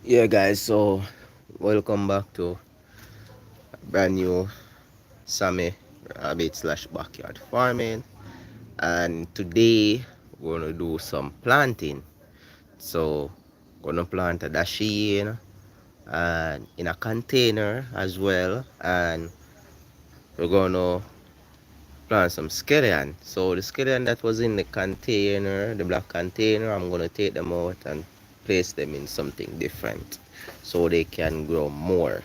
Yeah, guys, so welcome back to a brand new Sammy Rabbit slash backyard farming. And today we're gonna do some planting. So, gonna plant a dasheen and in a container as well, and we're gonna plant some scallion. So, the scallion that was in the container, the black container, I'm gonna take them out and place them in something different so they can grow more.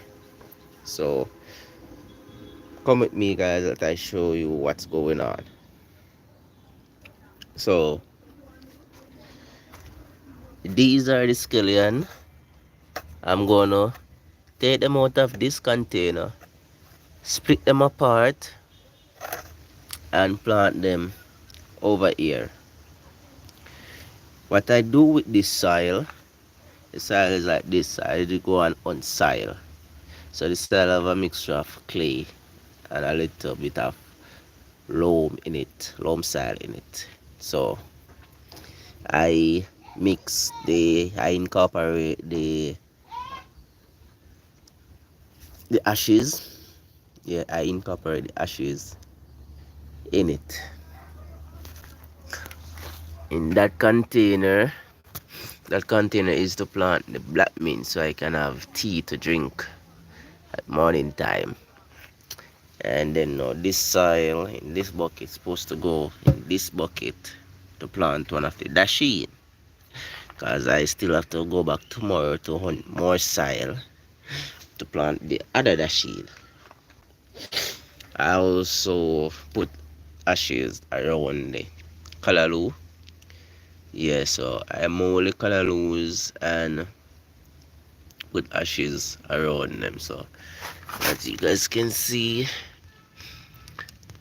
So, come with me, guys, let I show you what's going on. So these are the scallion. I'm gonna take them out of this container, split them apart, and plant them over here. What I do with this soil, the soil is like this. I do go on soil. So the soil have a mixture of clay and a little bit of loam in it, loam soil in it. So I incorporate the ashes. Yeah, I incorporate the ashes in it, in that container. That container is to plant the black mint so I can have tea to drink at morning time. And then this soil in this bucket is supposed to go in this bucket to plant one of the dasheen, because I still have to go back tomorrow to hunt more soil to plant the other dasheen. I also put ashes around the callaloo. Yeah, so I mow the callaloo and put ashes around them. So as you guys can see,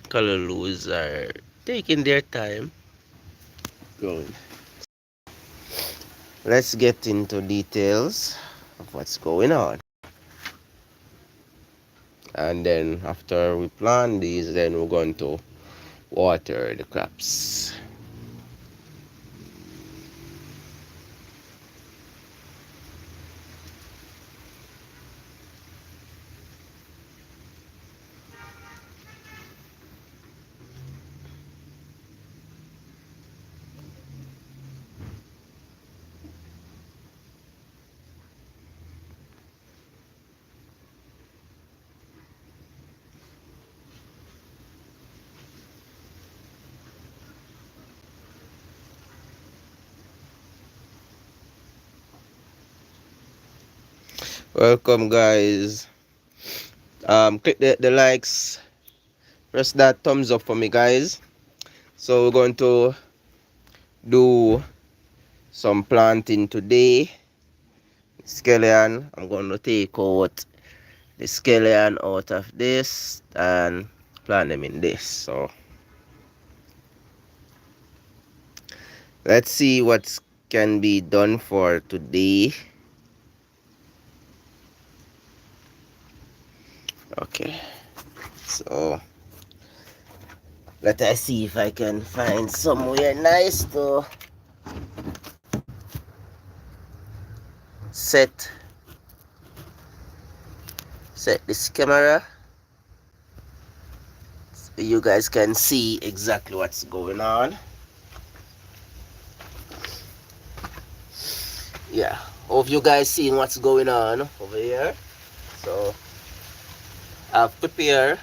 callaloo are taking their time growing. Let's get into details of what's going on. And then after we plant these, then we're going to water the crops. Welcome, guys. Click the likes, press that thumbs up for me, guys. So we're going to do some planting today. Scallion, I'm going to take out the scallion out of this and plant them in this. So let's see what can be done for today. Okay, so let us see if I can find somewhere nice to set this camera so you guys can see exactly what's going on. Yeah, hope you guys seeing what's going on over here. So I've prepared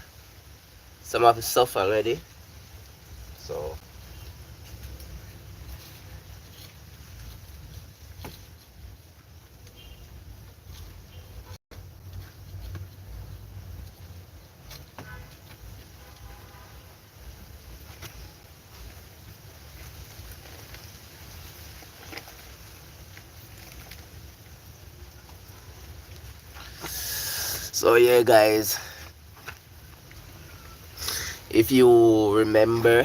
some of the stuff already. So yeah, guys, if you remember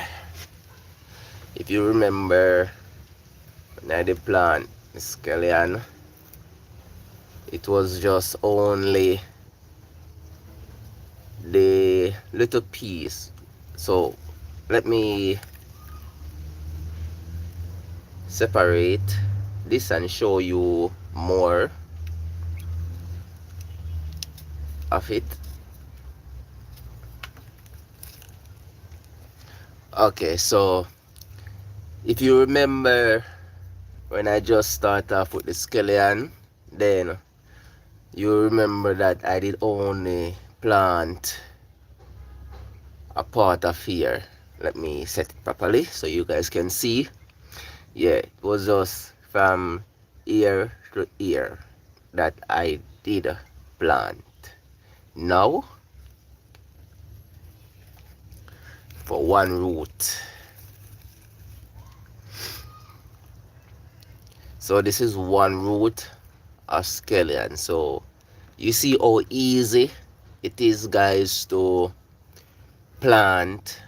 when I did plant the scallion, it was just only the little piece. So let me separate this and show you more of it. Okay, so if you remember when I just start off with the Escallion, then you remember that I did only plant a part of here. Let me set it properly so you guys can see. Yeah, it was just from ear to ear that I did plant. Now for one root. So this is one root of Escallion. So you see how easy it is, guys, to plant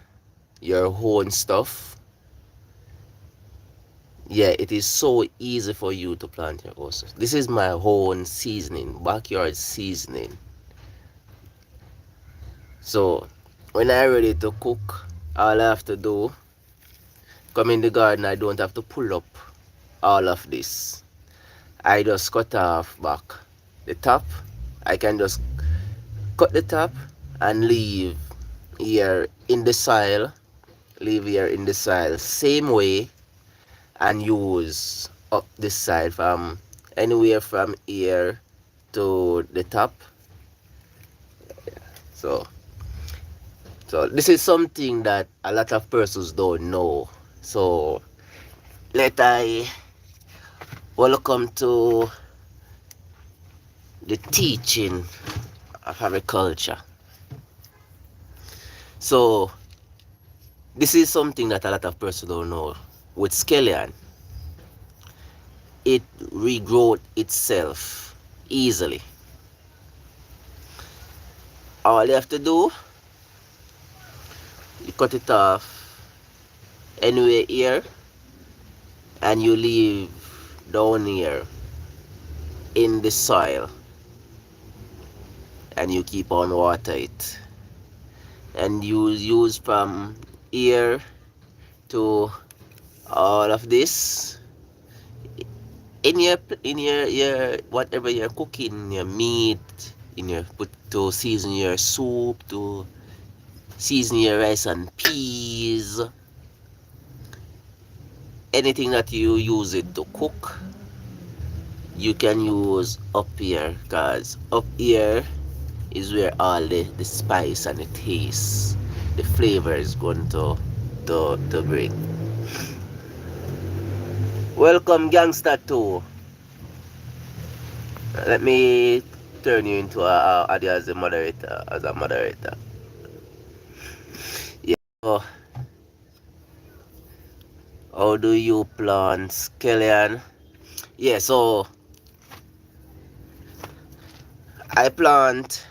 your own stuff. Yeah, it is so easy for you to plant your own stuff. This is my own seasoning, backyard seasoning. So when I'm ready to cook, all I have to do, come in the garden, I don't have to pull up all of this. I just cut off back the top. I can just cut the top and leave here in the soil. Leave here in the soil same way, and use up this side from anywhere from here to the top. So this is something that a lot of persons don't know. So let I welcome to the teaching of agriculture. So this is something that a lot of persons don't know. With Escallion, it regrowth itself easily. All you have to do, you cut it off anywhere here, and you leave down here in the soil, and you keep on water it, and you use from here to all of this in your whatever you're cooking, your meat, in your put to season your soup, to season your rice and peas, anything that you use it to cook, you can use up here, because up here is where all the spice and the taste, the flavor is going to bring. Welcome, Gangster 2. Let me turn you into Adi as a moderator. Yeah. So, how do you plant Escallion? Yeah, so I plant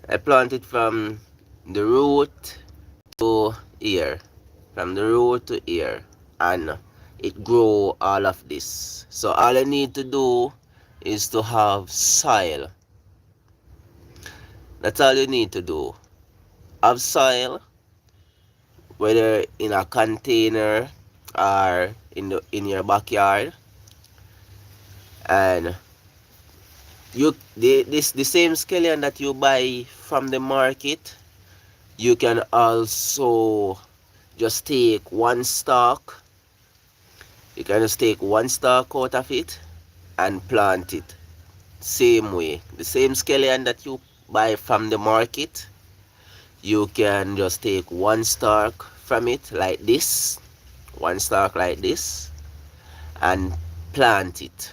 it from the root to here, from the root to here, and it grow all of this. So all I need to do is to have soil. That's all you need to do. Have soil, whether in a container or in your backyard, and the same Escallion that you buy from the market, you can also just take one stalk. You can just take one stalk out of it and plant it same way. The same Escallion that you buy from the market, you can just take one stalk from it like this, one stalk like this, and plant it,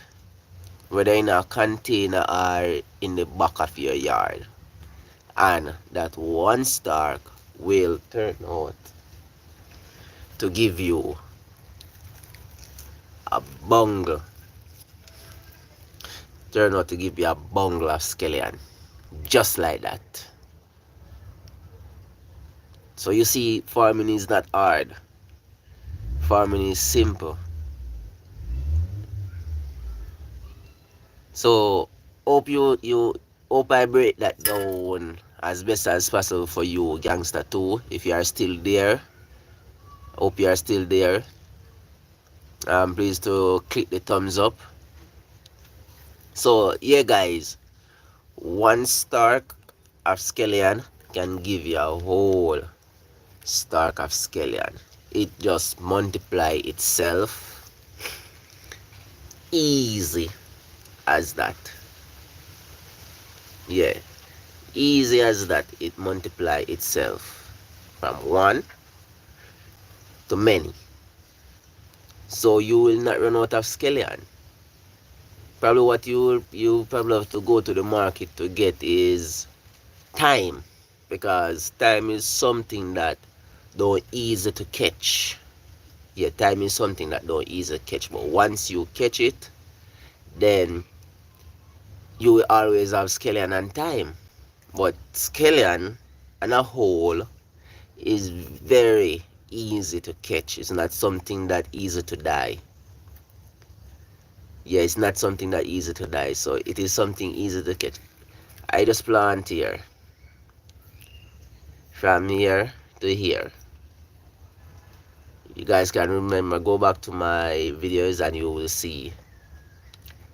whether in a container or in the back of your yard, and that one stalk will turn out to give you a bungle. Turn out to give you a bungle of Escallion, just like that. So you see, farming is not hard. Farming is simple. So hope hope I break that down as best as possible for you, Gangster 2. If you are still there, hope you are still there. Please to click the thumbs up. So yeah, guys, One stalk of scallion can give you a whole stalk of scallion. It just multiply itself easy as that. Yeah, easy as that. It multiply itself from one to many. So you will not run out of scallion. Probably what you probably have to go to the market to get is time, because time is something that don't easy to catch. Yeah, time is something that don't easy to catch, but once you catch it, then you will always have scallion and time. But scallion and a whole is very easy to catch. It's not something that easy to die. Yeah, it's not something that easy to die, so it is something easy to catch. I just plant here, from here to here. You guys can remember, go back to my videos and you will see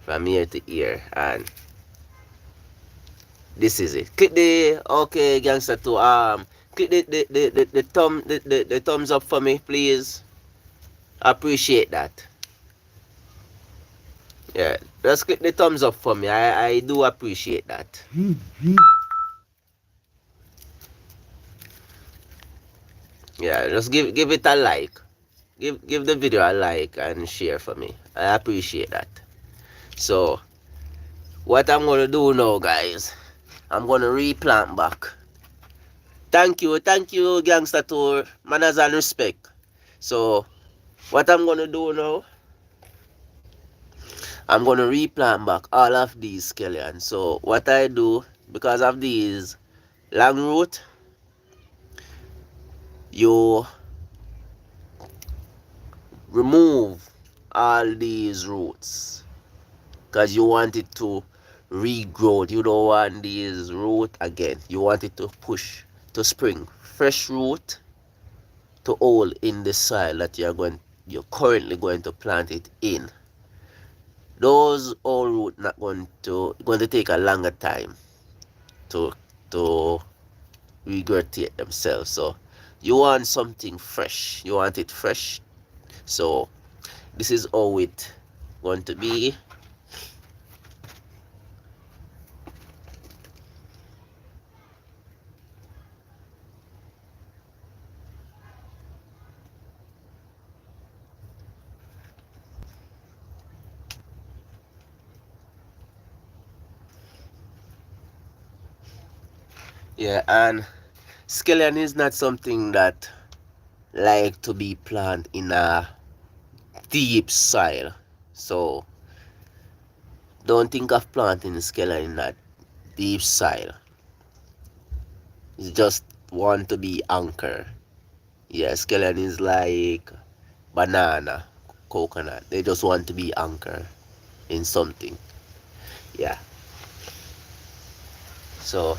from here to here, and this is it. Click the okay gangster to click the thumbs up for me, please. I appreciate that. Yeah, just click the thumbs up for me. I do appreciate that. Yeah, just give it a like. Give the video a like and share for me. I appreciate that. So what I'm gonna do now, guys, I'm gonna replant back. Thank you, Gangster Tour. Manners and respect. So what I'm gonna do now, I'm gonna replant back all of these scallions. So what I do, because of these long root, you remove all these roots, because you want it to regrow. You don't want these root again. You want it to push, to spring fresh root to hold in the soil that you're currently going to plant it in. Those old root not going to take a longer time to to regurgitate themselves. So you want something fresh. You want it fresh. So this is how it going to be. Yeah, and scallion is not something that like to be planted in a deep soil. So don't think of planting scallion in that deep soil. It's just want to be anchor. Yeah, scallion is like banana, coconut. They just want to be anchor in something. Yeah. So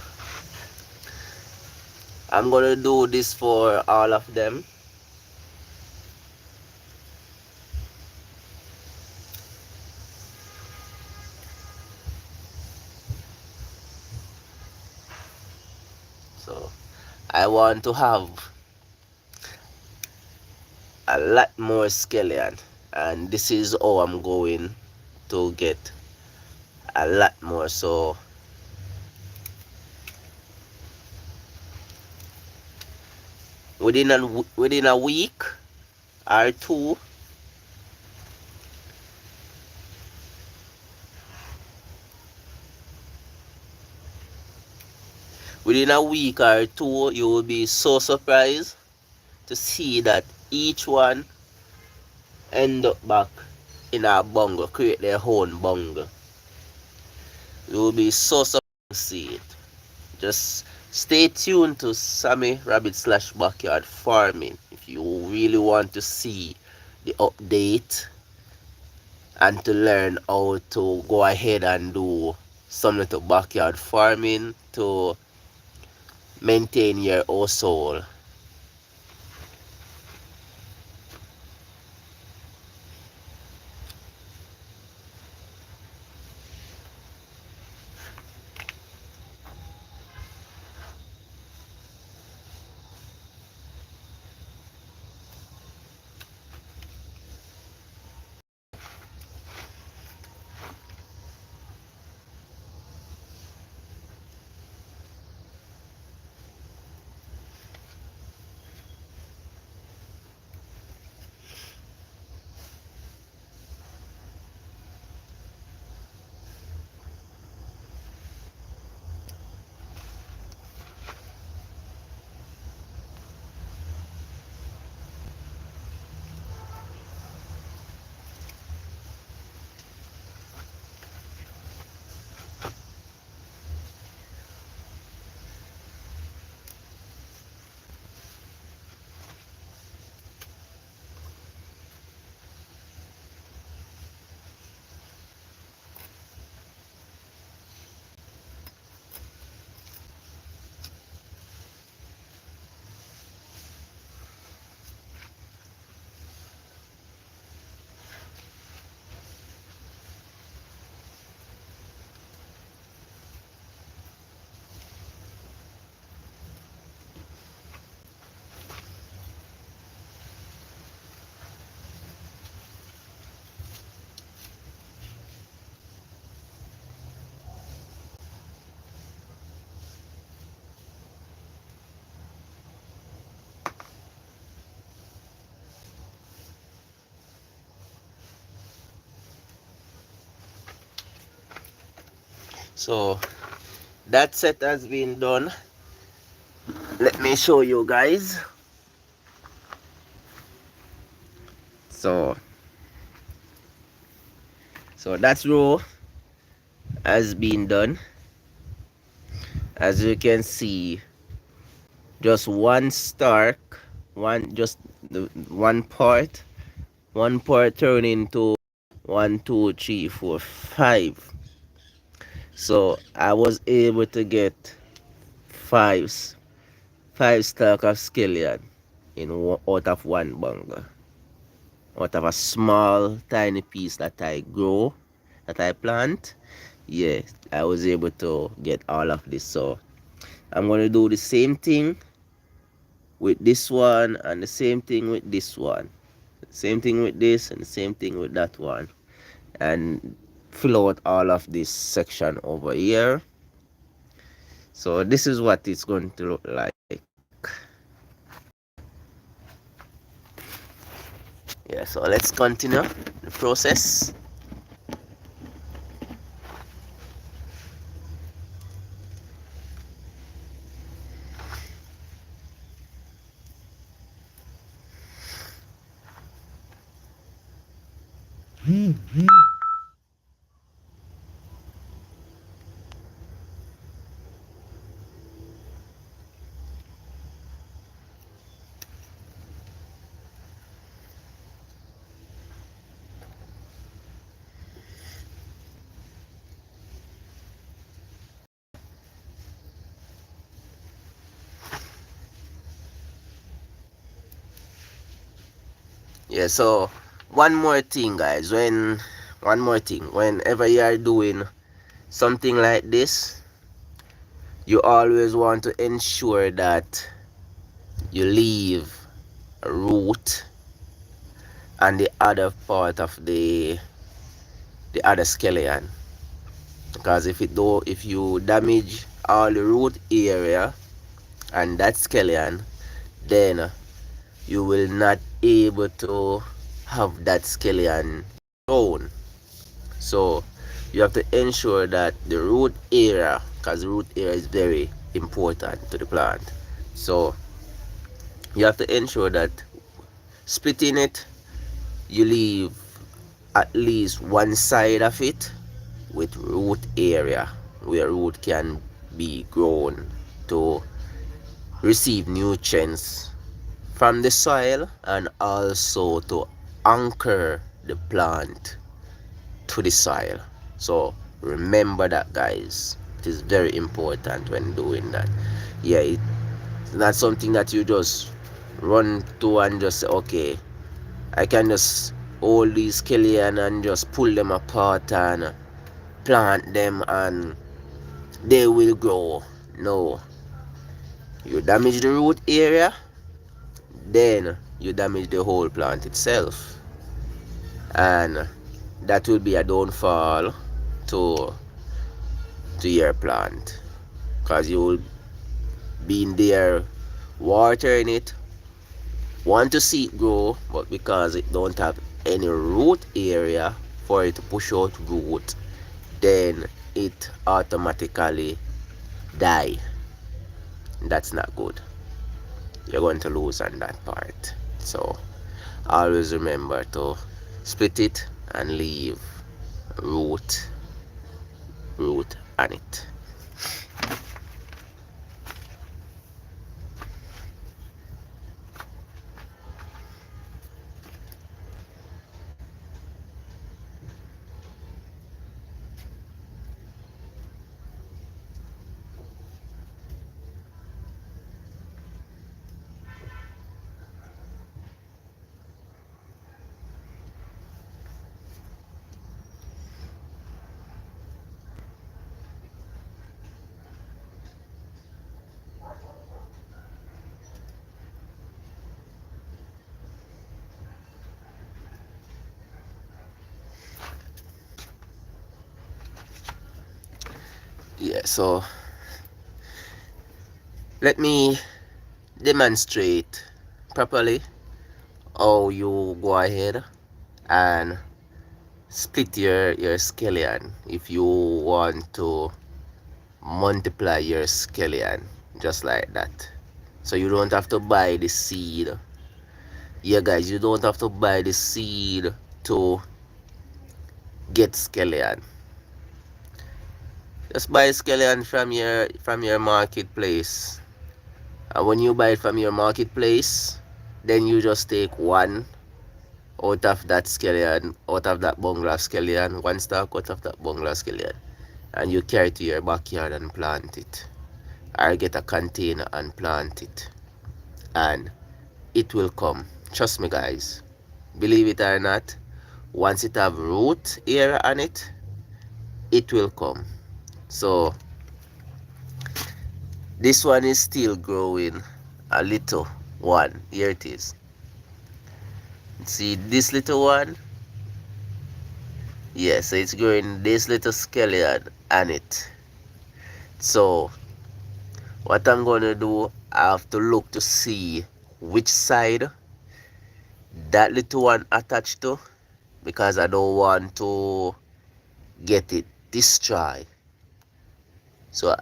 I'm gonna do this for all of them. So I want to have a lot more scallion, and this is how I'm going to get a lot more. So within a week or two, you will be so surprised to see that each one end up back in a bungle, create their own bungle. You will be so surprised to see it. Just stay tuned to Sammy Rabbit slash Backyard Farming if you really want to see the update and to learn how to go ahead and do some little backyard farming to maintain your household. So that set has been done. Let me show you guys. So that row has been done. As you can see, just one stalk, one part turn into 1, 2, 3, 4, 5. So I was able to get five stalk of scallion out of one bunga, out of a small tiny piece that I plant. Yeah, I was able to get all of this. So I'm going to do the same thing with this one, and the same thing with this one, same thing with this, and the same thing with that one, and fill out all of this section over here. So this is what it's going to look like. Yeah, so let's continue the process. Yeah, so one more thing, guys. Whenever you are doing something like this, you always want to ensure that you leave a root and the other part of the other scallion, because if you damage all the root area and that scallion, then you will not able to have that scallion grown. So you have to ensure that the root area, because the root area is very important to the plant, so you have to ensure that splitting it, you leave at least one side of it with root area where root can be grown to receive nutrients from the soil, and also to anchor the plant to the soil. So remember that, guys. It is very important when doing that. Yeah, it's not something that you just run to and just say, okay, I can just hold these scallion and just pull them apart and plant them and they will grow. No, you damage the root area, then you damage the whole plant itself, and that will be a downfall to your plant, because you will be in there watering it, want to see it grow, but because it don't have any root area for it to push out root, then it automatically die. That's not good. You're going to lose on that part. So always remember to split it and leave root on it. Yeah, so let me demonstrate properly how you go ahead and split your scallion if you want to multiply your scallion just like that. So you don't have to buy the seed. Yeah, guys, you don't have to buy the seed to get scallion. Just buy scallion from your marketplace. And when you buy it from your marketplace, then you just take one out of that scallion, out of that bungalow scallion, one stalk out of that bungalow scallion, and you carry it to your backyard and plant it. Or get a container and plant it. And it will come. Trust me, guys. Believe it or not, once it have root area on it, it will come. So this one is still growing a little one. Here it is. See this little one? Yeah, so it's growing this little scallion on it. So what I'm gonna do, I have to look to see which side that little one attached to, because I don't want to get it destroyed. So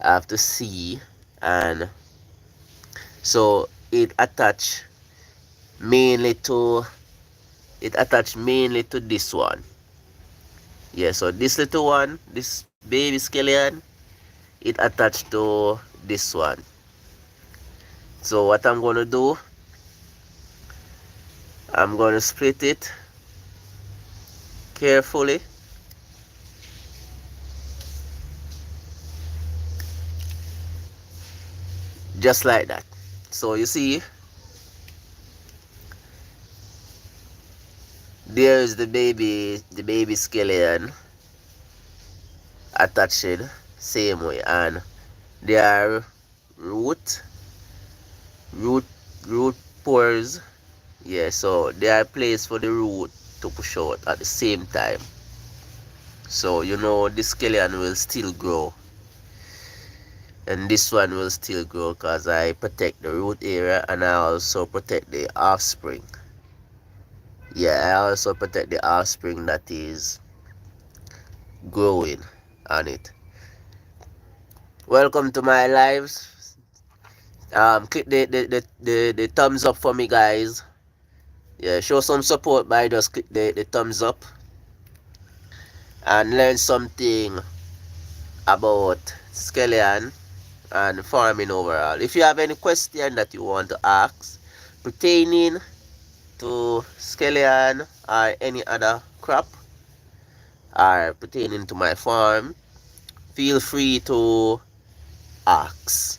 I have to see, and so it attached mainly to this one. Yeah, so this little one, this baby scallion, it attached to this one. So what I'm gonna do, I'm gonna split it carefully, just like that. So you see, there's the baby scallion attached same way, and there are root root root pores. Yeah, so there are places for the root to push out at the same time. So you know this scallion will still grow, and this one will still grow, because I protect the root area and I also protect the offspring. Yeah, I also protect the offspring that is growing on it. Welcome to my lives. Click the thumbs up for me, guys. Yeah, show some support by just click the thumbs up and learn something about scallion and farming overall. If you have any question that you want to ask pertaining to scallion or any other crop or pertaining to my farm, feel free to ask.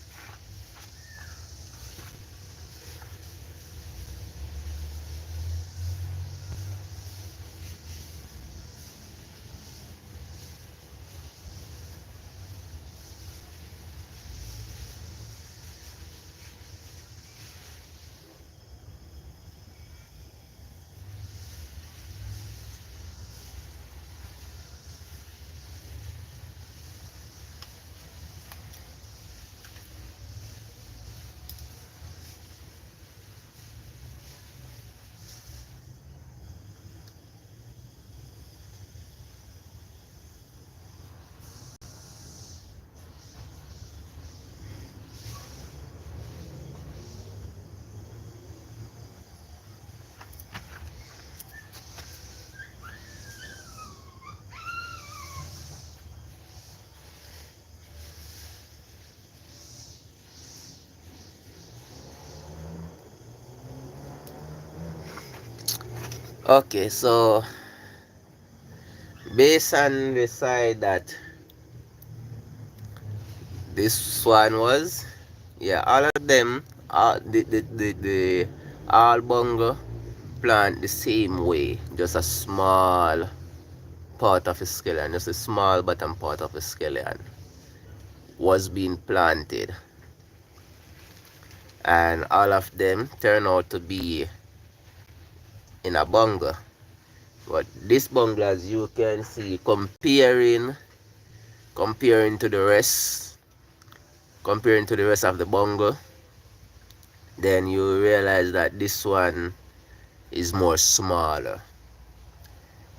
Okay, so based on the side that this one was, yeah, all of them, the all bungo plant the same way, just a small part of a scallion, just a small bottom part of a scallion was being planted, and all of them turn out to be in a bungo. But this bungo, as you can see, comparing to the rest, of the bungo, then you realize that this one is more smaller.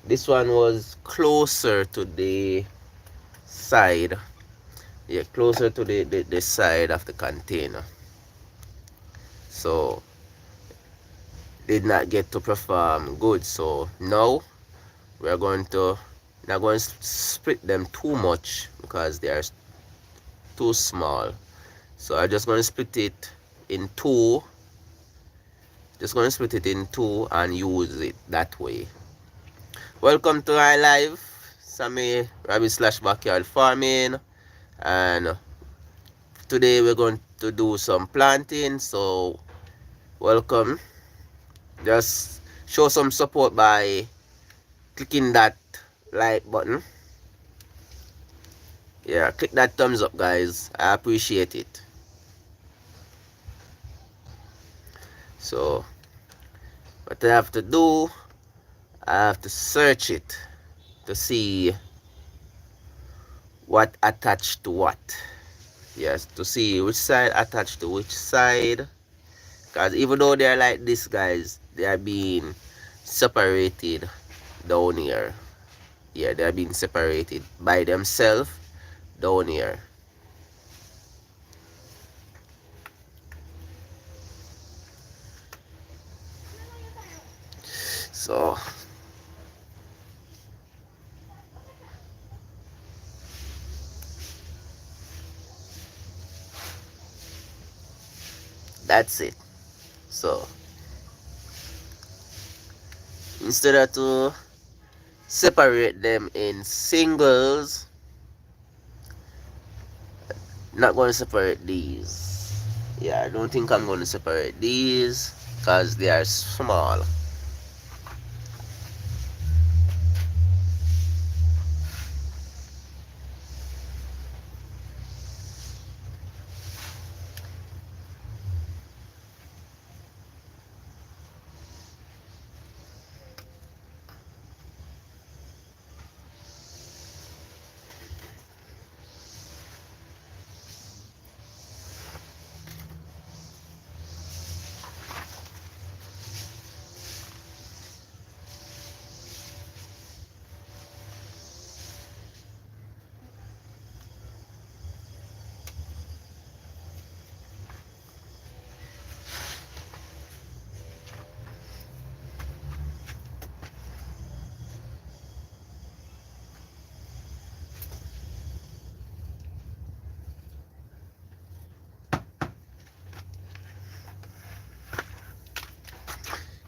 This one was closer to the side Yeah, closer to the side of the container. So did not get to perform good. So now we are going to not going to split them too much because they are too small. So I'm just going to split it in two. Just going to split it in two and use it that way. Welcome to our live, Sammy Rabbit slash Backyard Farming, and today we're going to do some planting. So welcome. Just show some support by clicking that like button. Yeah, click that thumbs up, guys. I appreciate it. So what I have to do, I have to search it to see what attached to what. Yes, to see which side attached to which side. Because even though they're like this, guys, they are being separated down here. Yeah, they are being separated by themselves down here. So that's it. So instead of to separate them in singles, not going to separate these. Yeah, I don't think I'm going to separate these because they are small.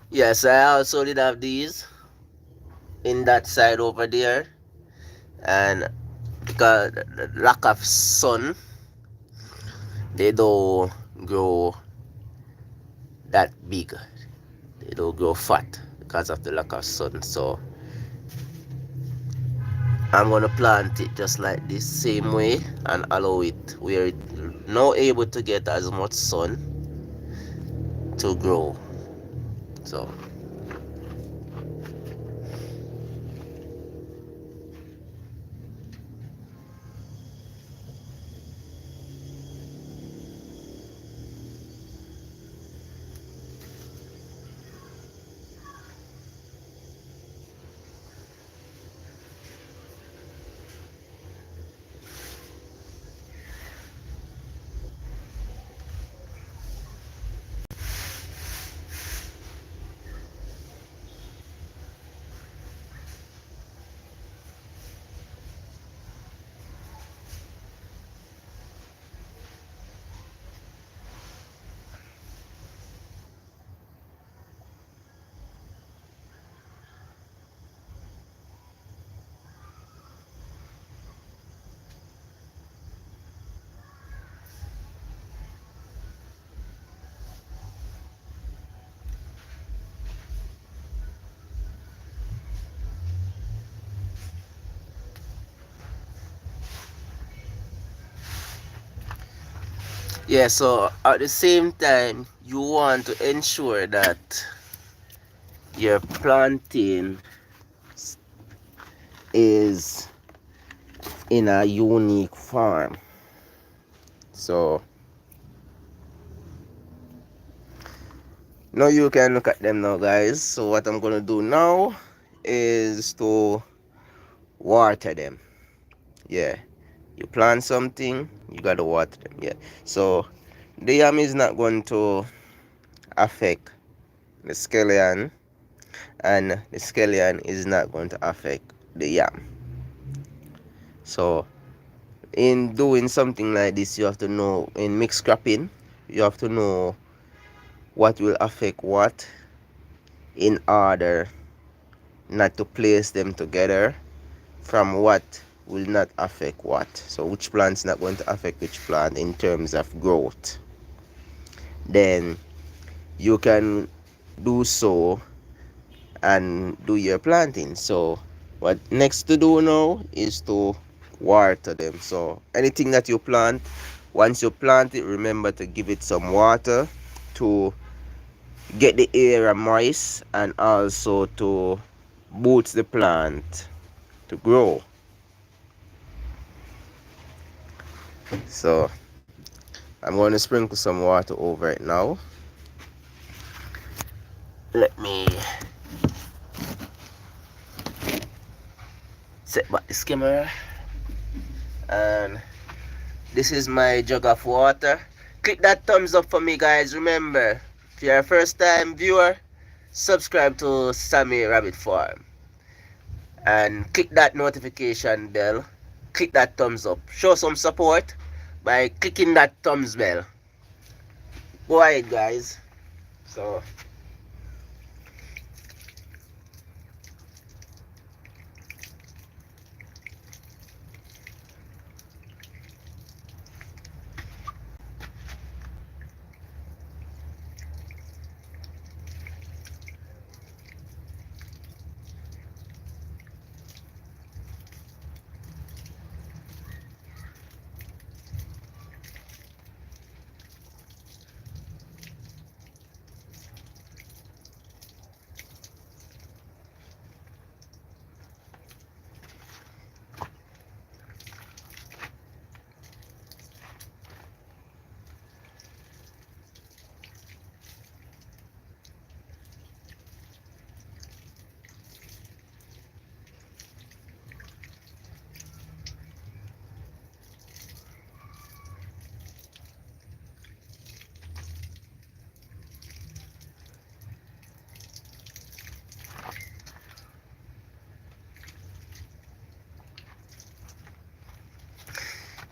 Yes, I also did have these in that side over there, and because the lack of sun, they don't grow that big. They don't grow fat because of the lack of sun. So I'm gonna plant it just like this same way and allow it where it now able to get as much sun to grow. So yeah, so at the same time you want to ensure that your planting is in a unique farm. So now you can look at them now, guys. So what I'm gonna do now is to water them. Yeah, You plant something, you gotta water them. Yeah. So the yam is not going to affect the scallion, and the scallion is not going to affect the yam. So in doing something like this, you have to know, in mixed cropping, you have to know what will affect what in order not to place them together from what will not affect what. So which plant's not going to affect which plant in terms of growth. Then you can do so and do your planting. So what next to do now is to water them. So anything that you plant, once you plant it, remember to give it some water to get the area moist and also to boost the plant to grow. So I'm going to sprinkle some water over it now. Let me set back the skimmer, and this is my jug of water. Click that thumbs up for me, guys. Remember, if you're a first time viewer, subscribe to Sammy Rabbit Farm and click that notification bell. Click that thumbs up. Show some support by clicking that thumbs bell. Go ahead, guys. So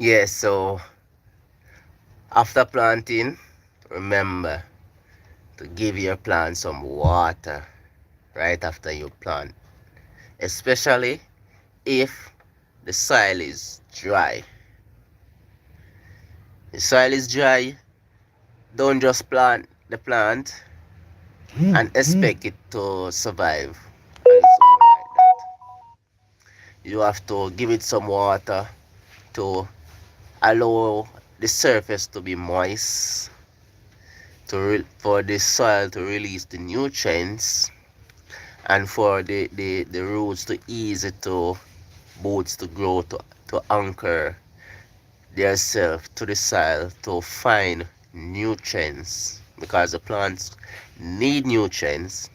yeah, so after planting, remember to give your plant some water right after you plant, especially if the soil is dry. The soil is dry, don't just plant the plant and expect it to survive on its own like that. You have to give it some water to allow the surface to be moist, for the soil to release the nutrients, and for the roots to easy to boots to grow, to anchor themselves to the soil to find nutrients, because the plants need nutrients.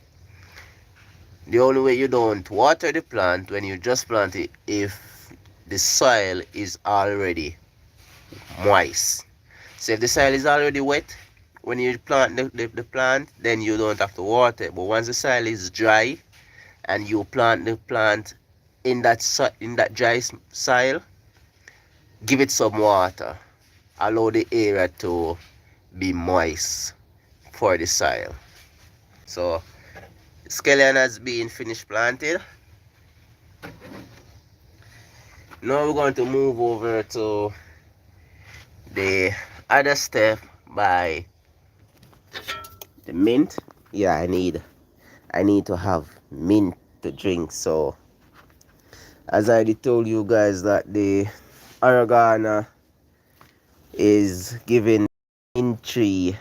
The only way you don't water the plant when you just plant it if the soil is already moist. So if the soil is already wet when you plant the plant, then you don't have to water it. But once the soil is dry and you plant the plant in that dry soil, give it some water. Allow the area to be moist for the soil. So scallion has been finished planted. Now we're going to move over to the other step by the mint. Yeah, I need to have mint to drink. So as I already told you guys that the oregano is giving mint tree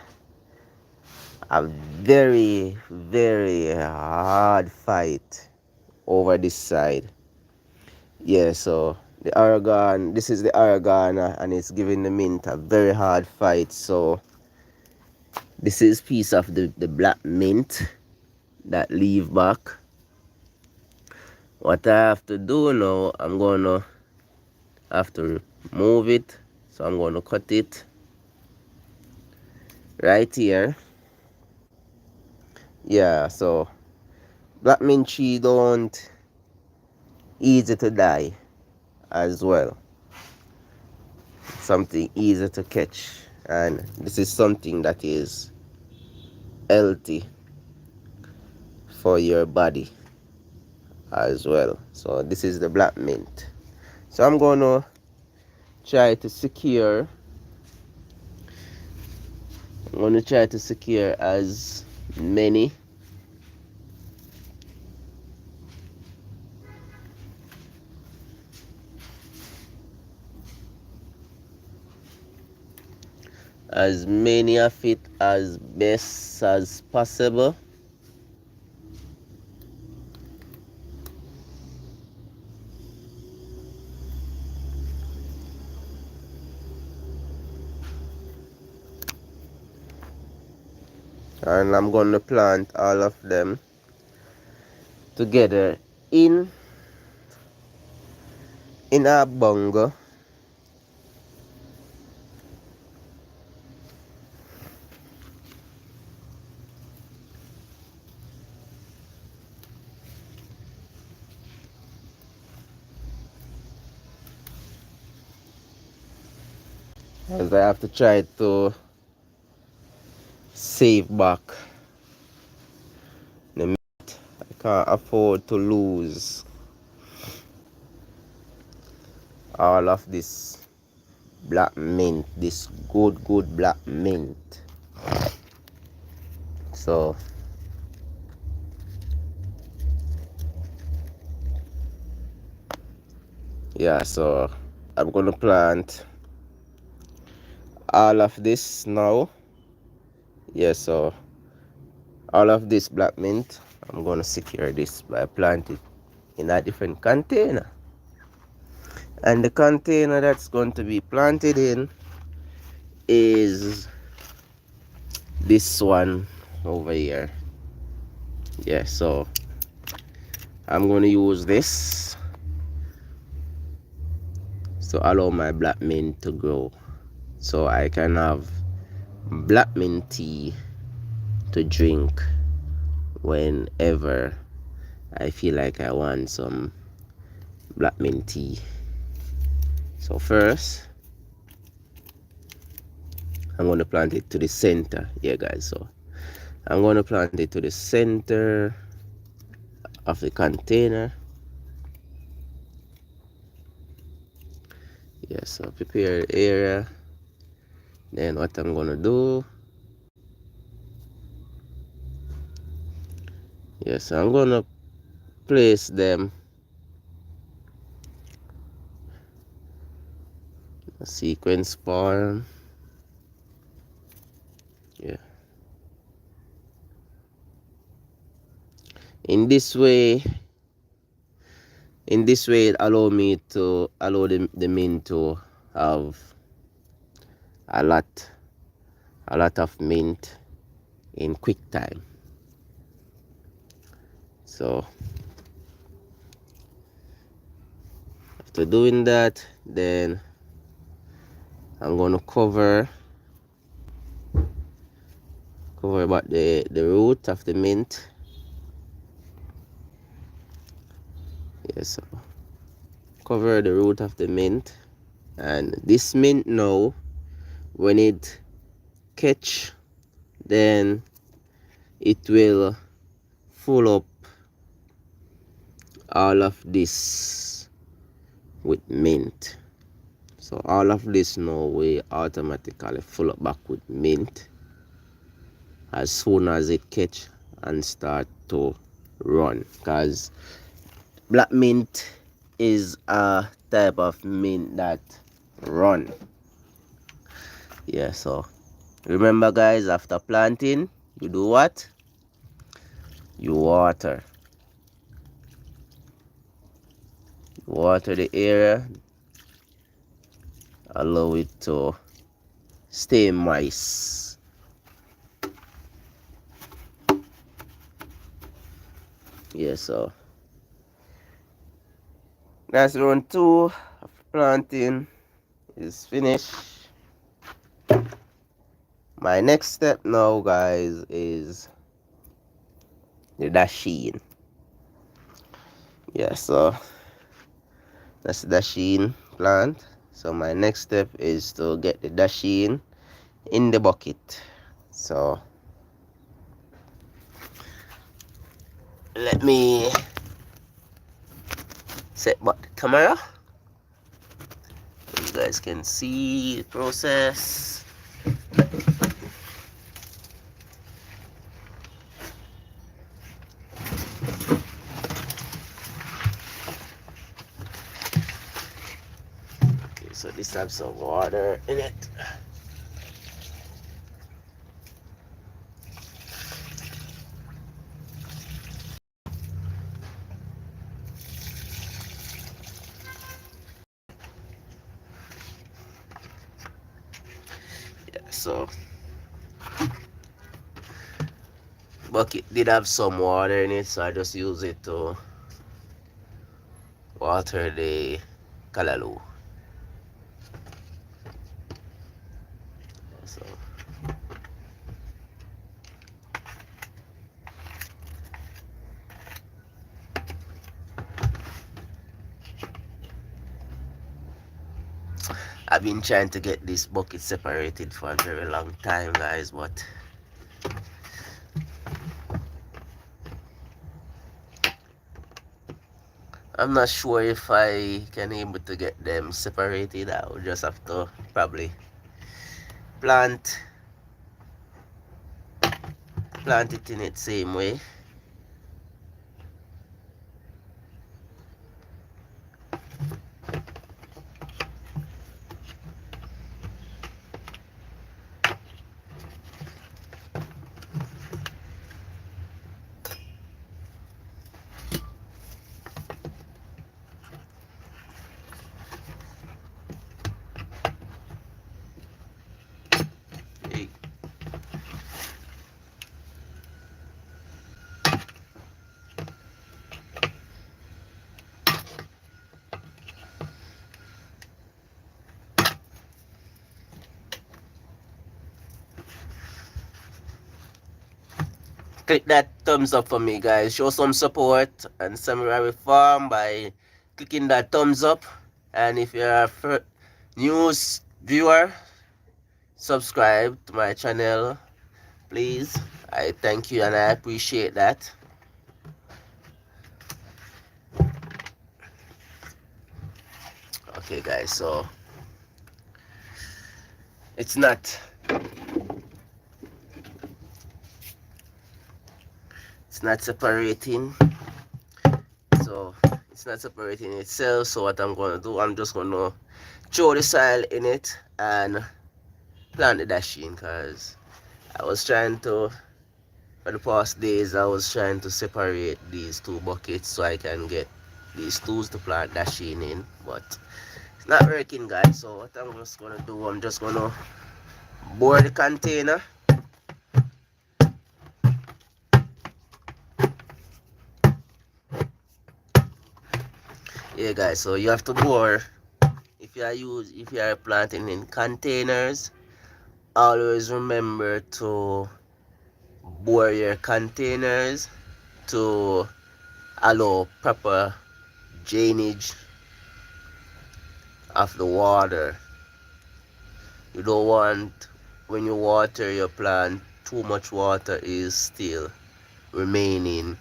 a very hard fight over this side. Yeah, so the oregano, this is the oregano, and it's giving the mint a very hard fight. So this is piece of the black mint that leave back. What I have to do now, I'm gonna have to move it. So I'm going to cut it right here. Yeah, so black mint tree don't easy to die as well. Something easy to catch, and this is something that is healthy for your body as well. So this is the black mint. So I'm gonna try to secure as many of it as best as possible. And I'm gonna plant all of them together in a bunga. As I have to try to save back the meat. I can't afford to lose all of this black mint, this good black mint. So yeah, so I'm gonna plant all of this now. Yeah, so all of this black mint, I'm gonna secure this by planting in a different container. And the container that's going to be planted in is this one over here. Yeah, so I'm going to use this to allow my black mint to grow, so I can have black mint tea to drink whenever I feel like I want some black mint tea. So first I'm going to plant it to the center here, guys. So I'm going to plant it to the center of the container. Yeah, so prepare the area. Then what I'm going to do, yes, so I'm going to place them a sequence form. Yeah, in this way it allow the mint to have a lot of mint in quick time. So after doing that, then I'm going to cover about the root of the mint. Yes, so cover the root of the mint. And this mint now, when it catch, then it will full up all of this with mint. So all of this now will automatically full up back with mint as soon as it catch and start to run, because black mint is a type of mint that run. Yeah, so remember, guys, after planting, you do what? You water the area, allow it to stay moist. Yeah, so that's round 2 of planting. is finished. My next step now, guys, is the dasheen. Yeah, so that's the dasheen plant. So my next step is to get the dasheen in the bucket. So let me set back the camera so you guys can see the process. Okay, so this has some water in it. Yeah, so bucket did have some water in it, so I just use it to water the callaloo. So I've been trying to get this bucket separated for a very long time, guys, but I'm not sure if I can able to get them separated. I will just have to probably plant it in its same way. Click that thumbs up for me, guys. Show some support and Samurai Farm by clicking that thumbs up. And if you're a news viewer, subscribe to my channel, please. I thank you and I appreciate that. Okay, guys, so it's not separating, so it's not separating itself. So what I'm gonna do, I'm just gonna throw the soil in it and plant the dasheen, because I was trying to, for the past days, I was trying to separate these two buckets so I can get these tools to plant dasheen in, but it's not working, guys. So what I'm just gonna do, I'm just gonna bore the container. Yeah, guys, so you have to bore if you are planting in containers. Always remember to bore your containers to allow proper drainage of the water. You don't want, when you water your plant, too much water is still remaining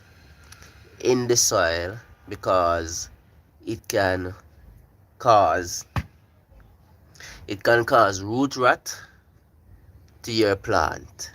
in the soil, because it can cause root rot to your plant.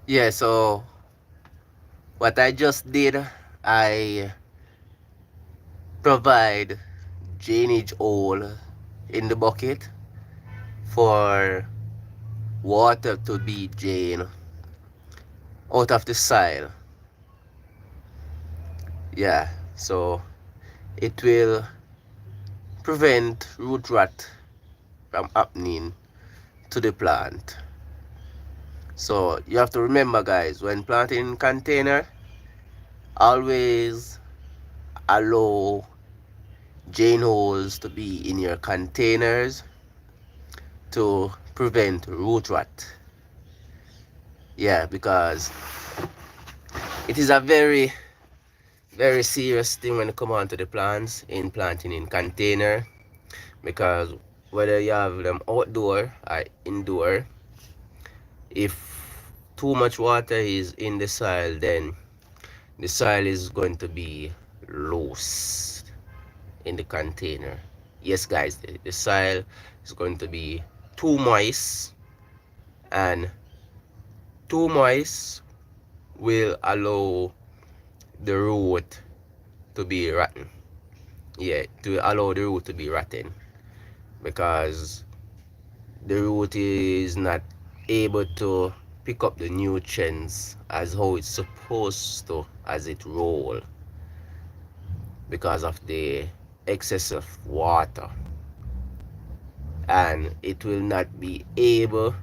Yeah, so what I just did, I provide drainage hole in the bucket for water to be drained out of the soil. Yeah, so it will prevent root rot from happening to the plant. So you have to remember, guys, when planting in container, always allow drain holes to be in your containers to prevent root rot. Yeah, because it is a very serious thing when it come on to the plants in planting in container, because whether you have them outdoor or indoor, if too much water is in the soil, then the soil is going to be loose in the container. Yes, guys, the soil is going to be too moist, and too moist will allow the root to be rotten. Yeah, to allow the root to be rotten, because the root is not able to pick up the nutrients as how it's supposed to as it roll, because of the excess of water, and it will not be able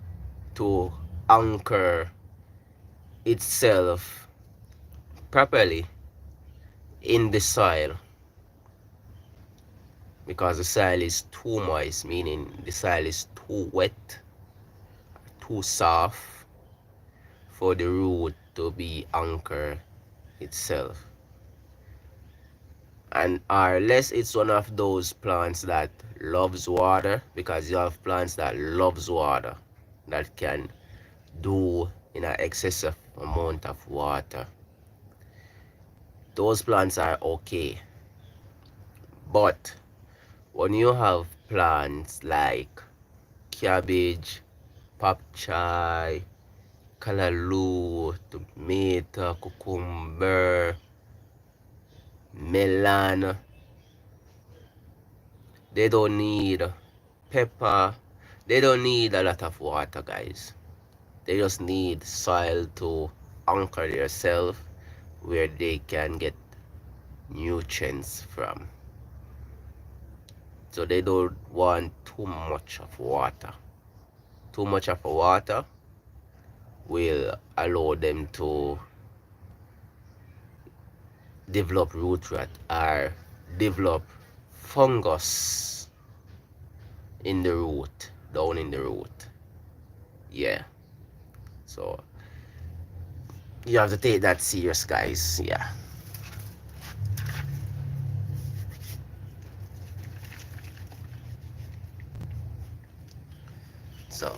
to anchor itself properly in the soil, because the soil is too moist, meaning the soil is too wet, too soft for the root to be anchor itself. And unless it's one of those plants that loves water, because you have plants that loves water that can do in an excessive amount of water, those plants are okay. But when you have plants like cabbage, pop chai, callaloo, tomato, cucumber, melon, they don't need pepper, they don't need a lot of water, guys. They just need soil to anchor themselves where they can get nutrients from. So they don't want too much of water. Too much of water will allow them to develop root rot or develop fungus in the root, down in the root. Yeah, so you have to take that serious, guys. Yeah. So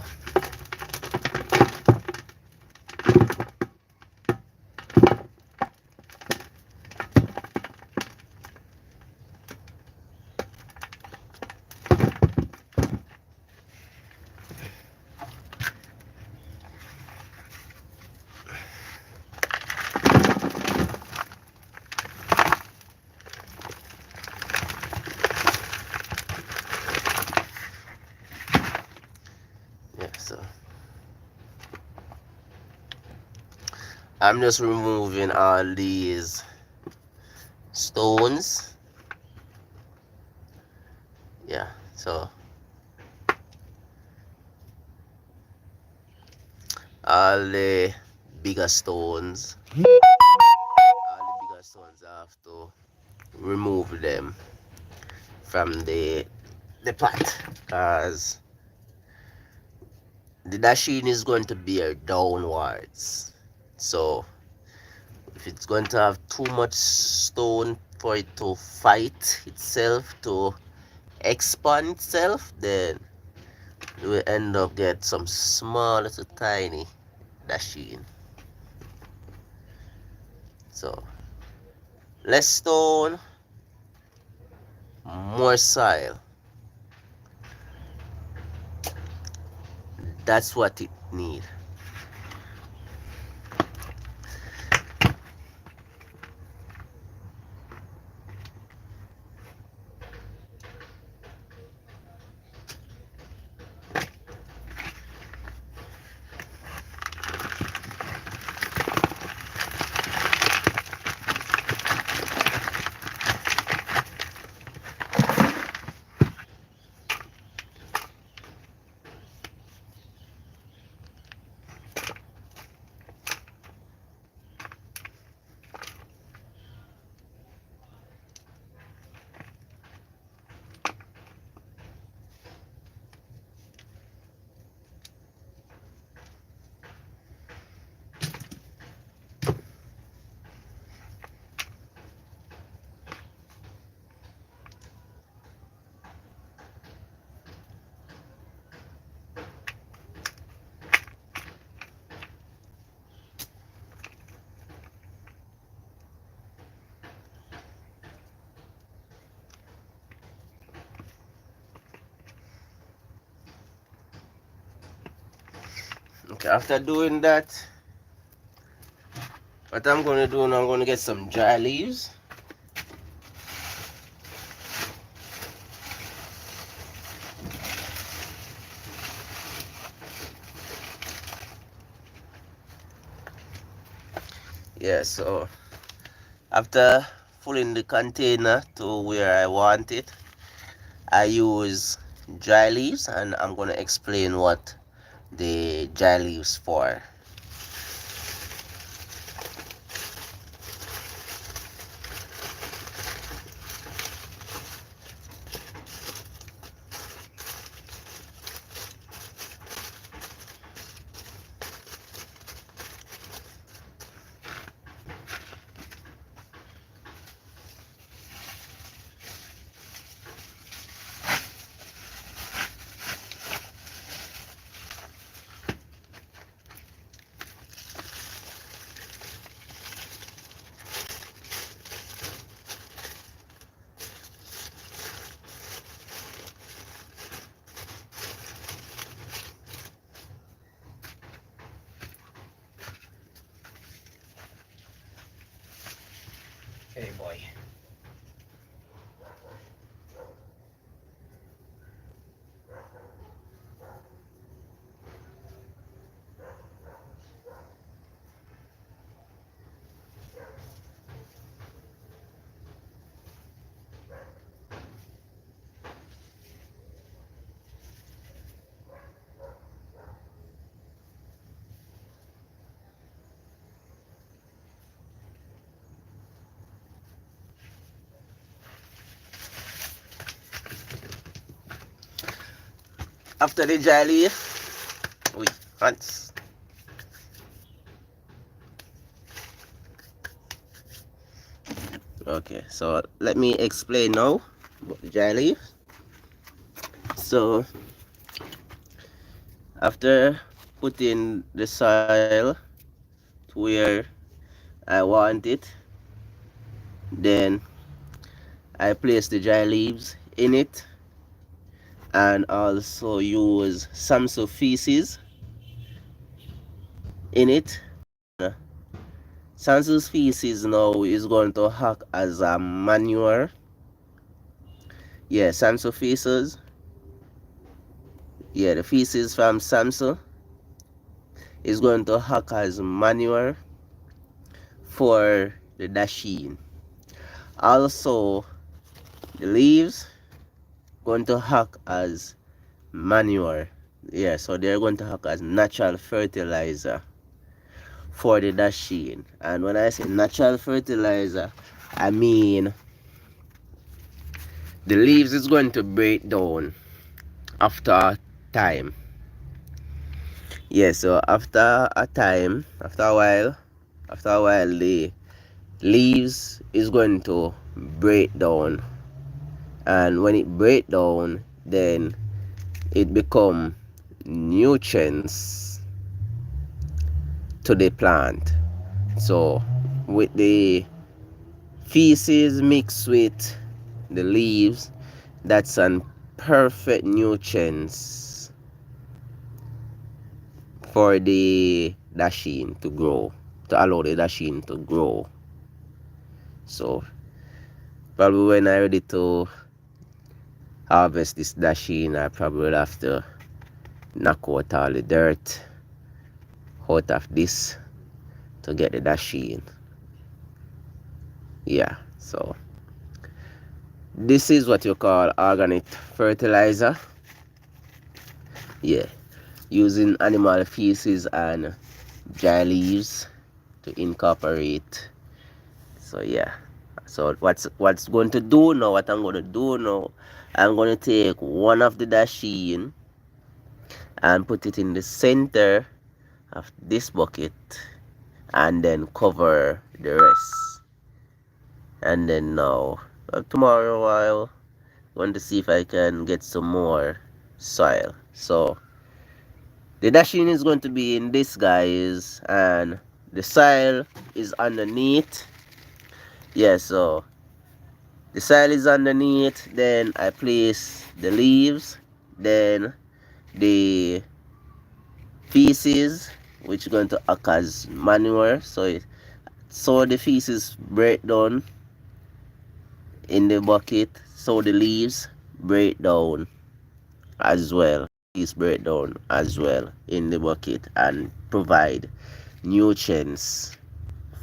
yeah, so I'm just removing all these stones. Yeah, so all the bigger stones, I have to remove them from the pot, because the machine is going to bear downwards. So if it's going to have too much stone for it to fight itself, to expand itself, then you will end up get some small little tiny machine. So less stone, more soil. That's what it need. After doing that, what I'm going to do now, I'm going to get some dry leaves. Yeah, so after filling the container to where I want it, I use dry leaves, and I'm going to explain what the dry leaves for. Hey boy. After the dry leaf, hands. Okay, so let me explain now about the dry leaf. So after putting the soil to where I want it, then I place the dry leaves in it, and also use some feces in it. Samson's feces now is going to act as a manure. Yeah, Samson feces. Yeah, the feces from Samson is going to act as manure for the dasheen. Also, the leaves going to act as manure. Yeah, so they're going to act as natural fertilizer for the dasheen. And when I say natural fertilizer, I mean the leaves is going to break down after time. Yeah, so after a time, after a while, the leaves is going to break down, and when it break down, then it become nutrients to the plant. So with the feces mixed with the leaves, that's an perfect nutrients for the dasheen to grow, to allow the dasheen to grow. So probably when I ready to harvest this dasheen, I probably will have to knock out all the dirt out of this to get the dasheen. Yeah, so this is what you call organic fertilizer. Yeah, using animal feces and dry leaves to incorporate. So yeah, so what's going to do now, what I'm going to do now, I'm going to take one of the dasheen and put it in the center of this bucket, and then cover the rest. And then now tomorrow I'll want to see if I can get some more soil. So the dasheen is going to be in this, guys, and the soil is underneath. Yeah, so the soil is underneath, then I place the leaves, then the feces, which is going to act as manure. So the feces break down in the bucket, so the leaves break down as well. Leaves break down as well in the bucket and provide nutrients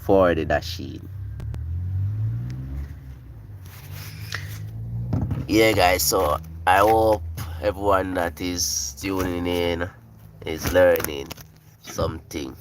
for the dasheen. Yeah, guys, so I hope everyone that is tuning in is learning something.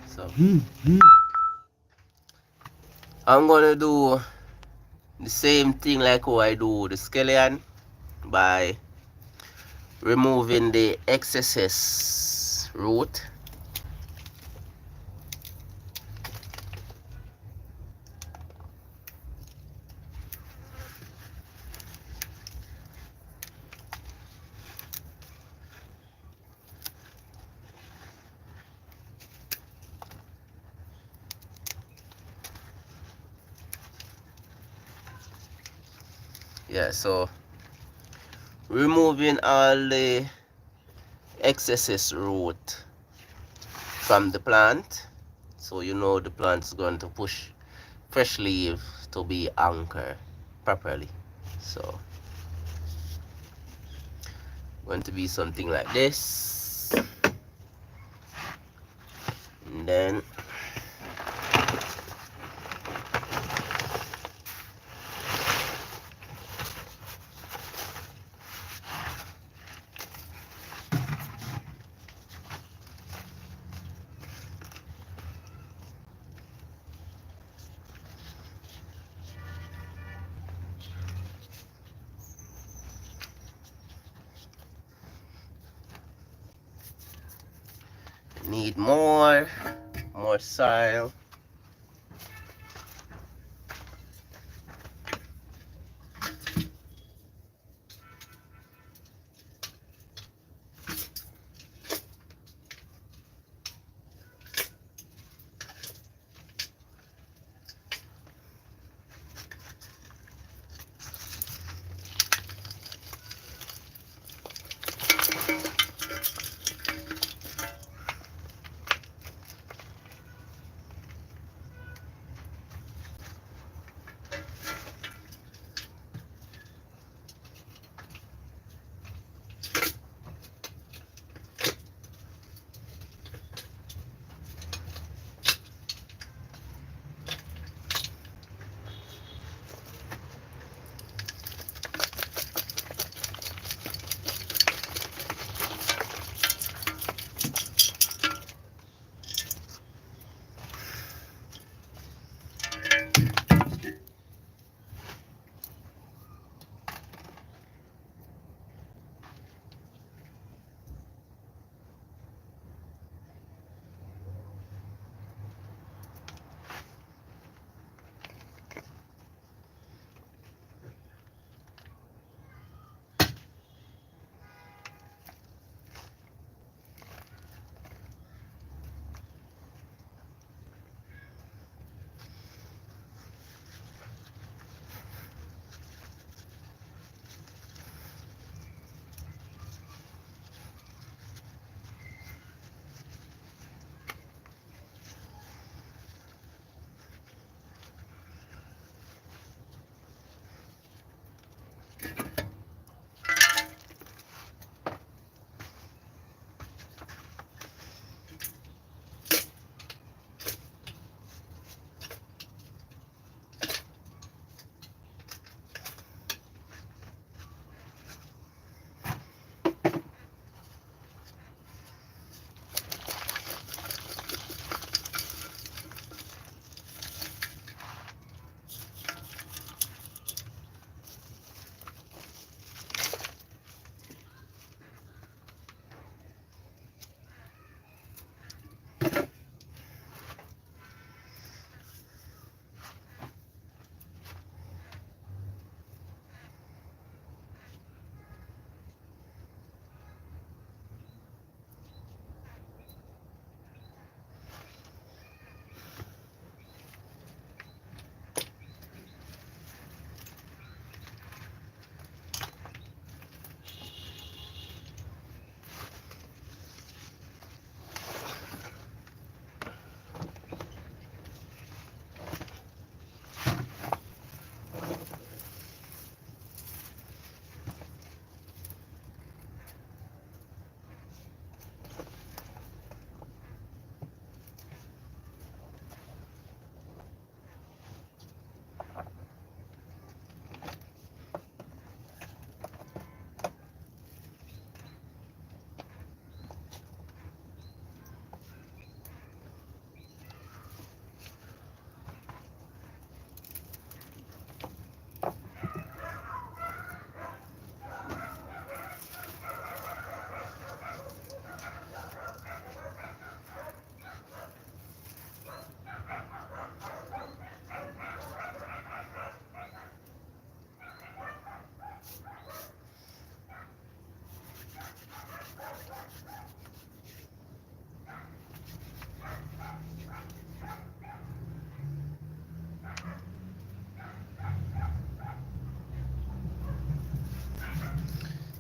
So I'm gonna do the same thing like how I do the scallion by removing the excess root. Yeah, so removing all the excess root from the plant, so you know the plant is going to push fresh leaf to be anchored properly. So going to be something like this, and then need more soil.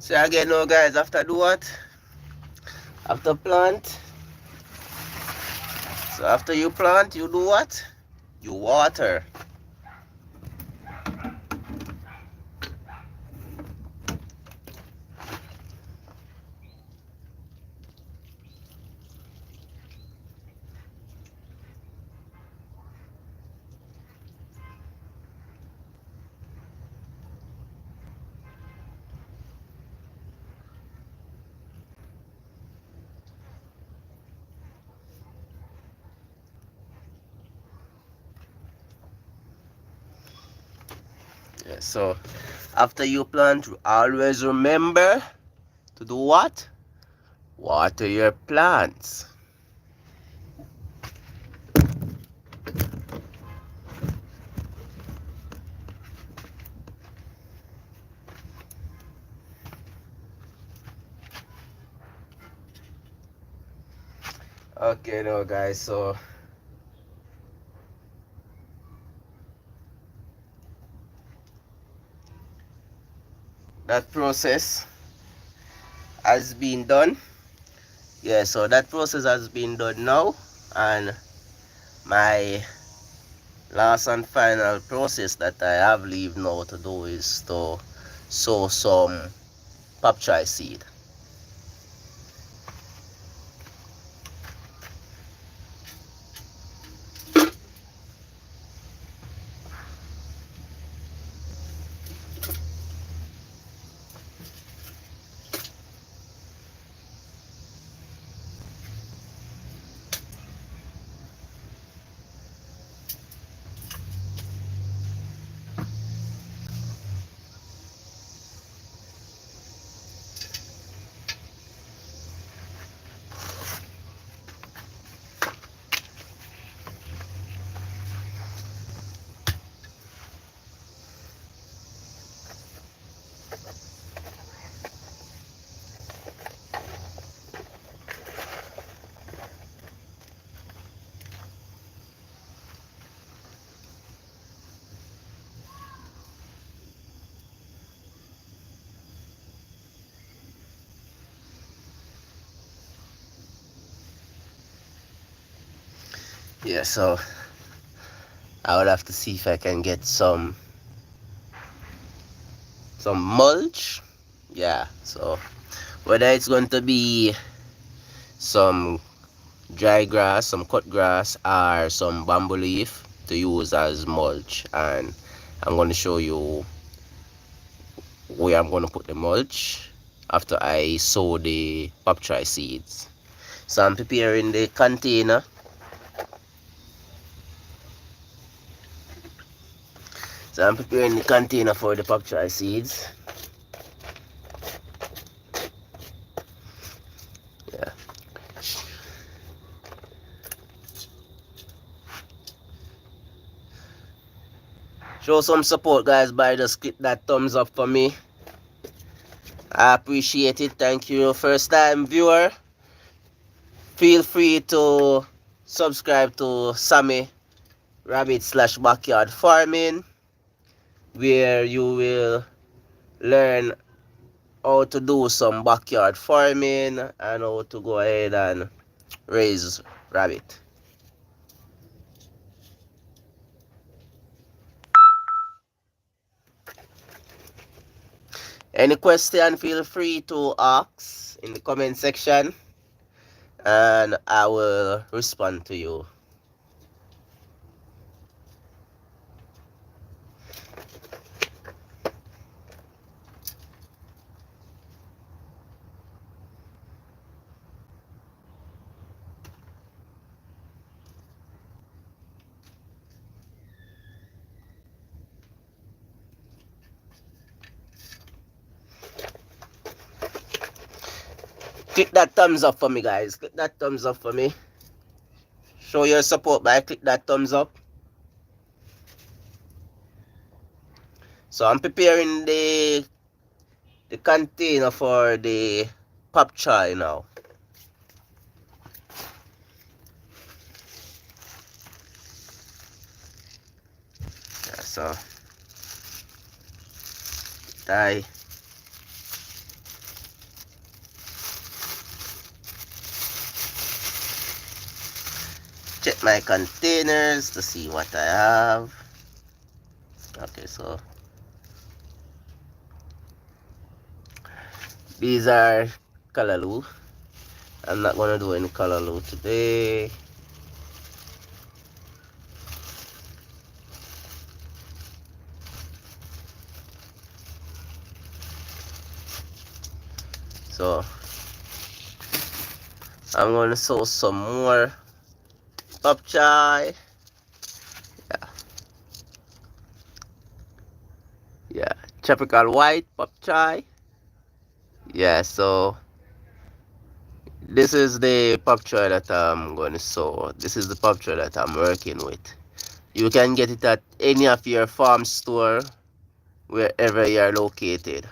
So again now guys, after do what? After plant. So after you plant, you do what? You water. Yeah, so after you plant, always remember to do what? Water your plants. Okay now guys, so that process has been done. Yeah, so that process has been done now, and my last and final process that I have leave now to do is to sow some pop chai seed. Yeah, so I would have to see if I can get some mulch. Yeah, so whether it's going to be some dry grass, some cut grass, or some bamboo leaf to use as mulch, and I'm going to show you where I'm going to put the mulch after I sow the pop chai seeds. So I'm preparing the container. So I'm preparing the container for the pop chai seeds. Yeah. Show some support guys by just click that thumbs up for me. I appreciate it. Thank you. First time viewer, feel free to subscribe to Sammy Rabbit / Backyard Farming, where you will learn how to do some backyard farming and how to go ahead and raise rabbit. Any question, feel free to ask in the comment section and I will respond to you. Click that thumbs up for me guys. Click that thumbs up for me. Show your support by click that thumbs up. So I'm preparing the container for the pop chai now. Yeah, so I check my containers to see what I have. Okay, so these are callaloo. I'm not gonna do any callaloo today. So I'm gonna sow some more pop chai. Yeah, yeah, tropical white pop chai. Yeah, so this is the pop chai that I'm gonna sow. This is the pop chai that I'm working with. You can get it at any of your farm store wherever you are located.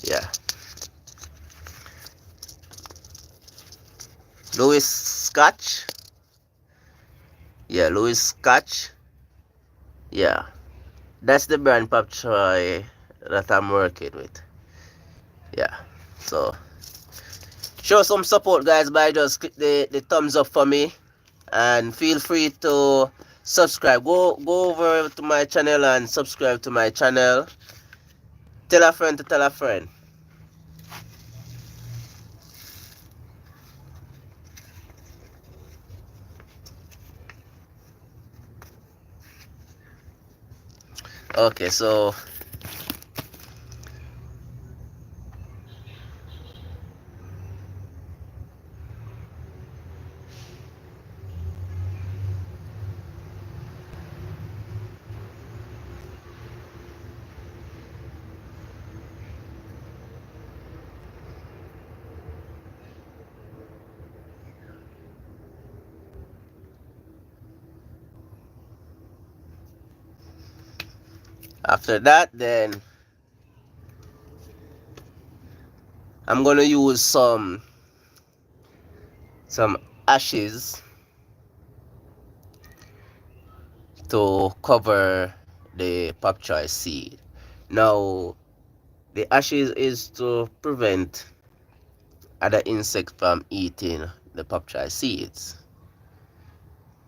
Yeah, Louis Scotch. Yeah, Louis Scotch. Yeah, that's the brand pop chai that I'm working with. Yeah, so show some support, guys, by just click the thumbs up for me, and feel free to subscribe. Go over to my channel and subscribe to my channel. Tell a friend to tell a friend. Okay, so after that, then I'm gonna use some ashes to cover the pop chai seed. Now, the ashes is to prevent other insects from eating the pop chai seeds.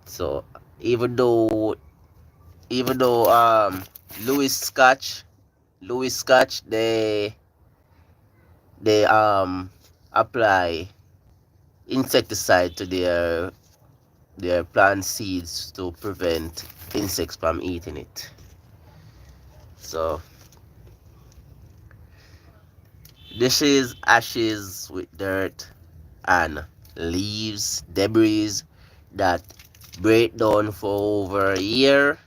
So even though Louis Scotch they apply insecticide to their plant seeds to prevent insects from eating it. So this is ashes with dirt and leaves, debris that break down for over a year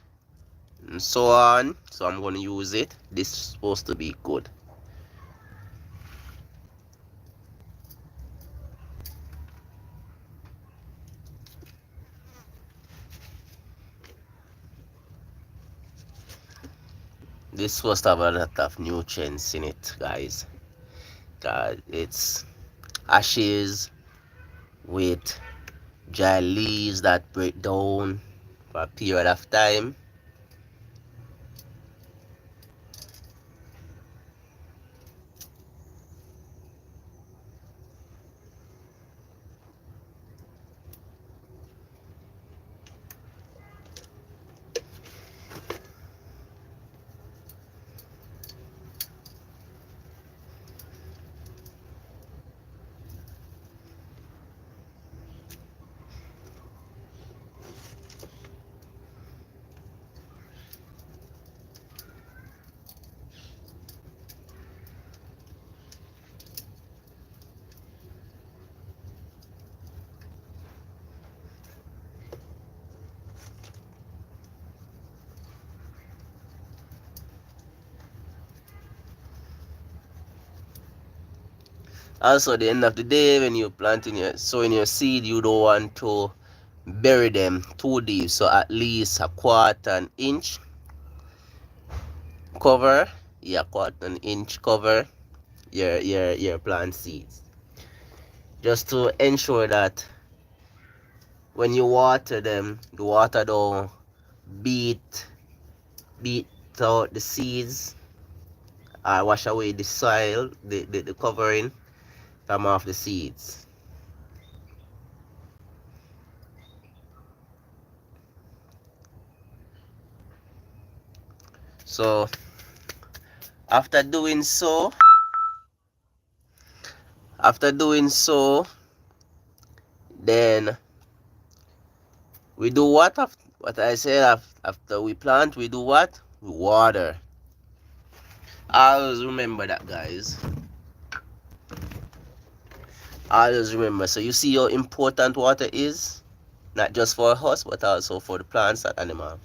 and so on. So I'm going to use it. This is supposed to be good. This supposed to have a lot of nutrients in it, guys. It's ashes with dry leaves that break down for a period of time. Also, at the end of the day, when you're sowing your seed, you don't want to bury them too deep. So at least a quarter an inch cover. Yeah, quarter an inch cover your plant seeds. Just to ensure that when you water them, the water don't beat out the seeds or wash away the soil, the covering from off the seeds. So after doing so, then we do what? What I said, after we plant, we do what? We water. Always remember that, guys. Always remember. So you see how important water is, not just for us, but also for the plants and animals.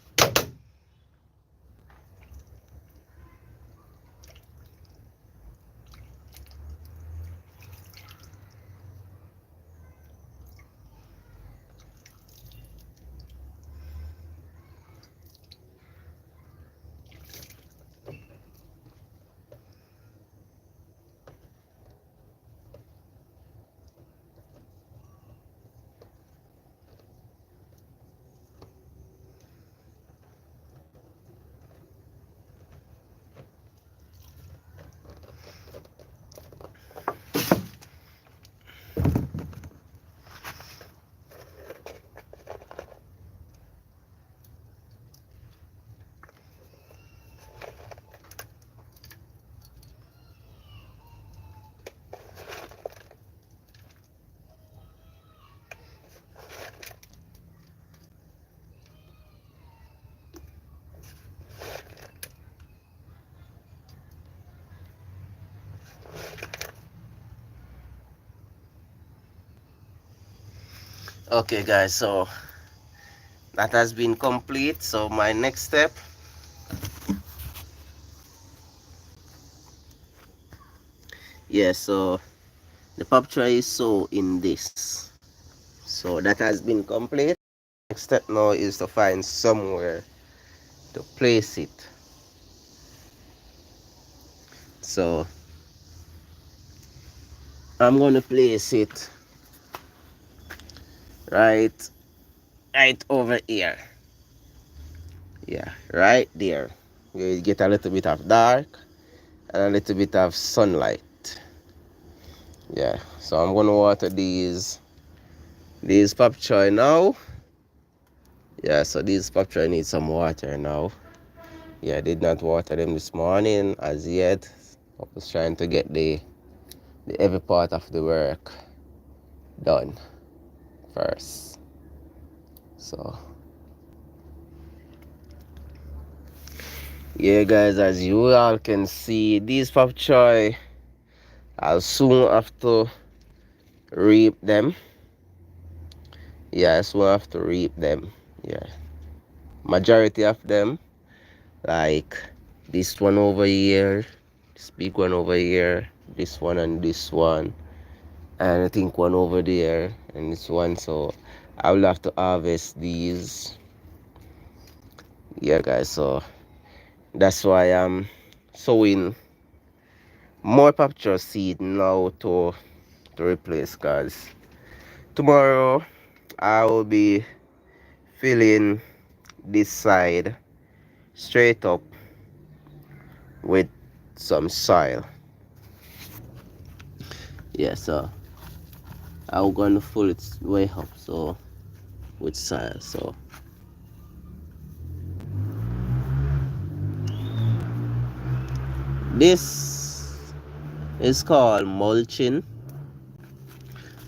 Okay, guys, so that has been complete. So my next step, yeah, so the pop tray is so in this. So that has been complete. Next step now is to find somewhere to place it. So I'm going to place it right over here. Yeah, right there. You get a little bit of dark and a little bit of sunlight. Yeah, so I'm going to water these pop choy now. Yeah, so these pop choy need some water now. Yeah, I did not water them this morning as yet. I was trying to get the heavy part of the work done first. So yeah, guys, as you all can see, these pop choy, I'll soon have to reap them. Yeah, I soon have to reap them. Yeah, majority of them, like this one over here, this big one over here, this one and this one, and I think one over there and this one. So I will have to harvest these. Yeah, guys, so that's why I'm sowing more papaya seed now to replace, guys. Tomorrow I will be filling this side straight up with some soil. Yeah, so I'm gonna fill it way up so with soil. So this is called mulching.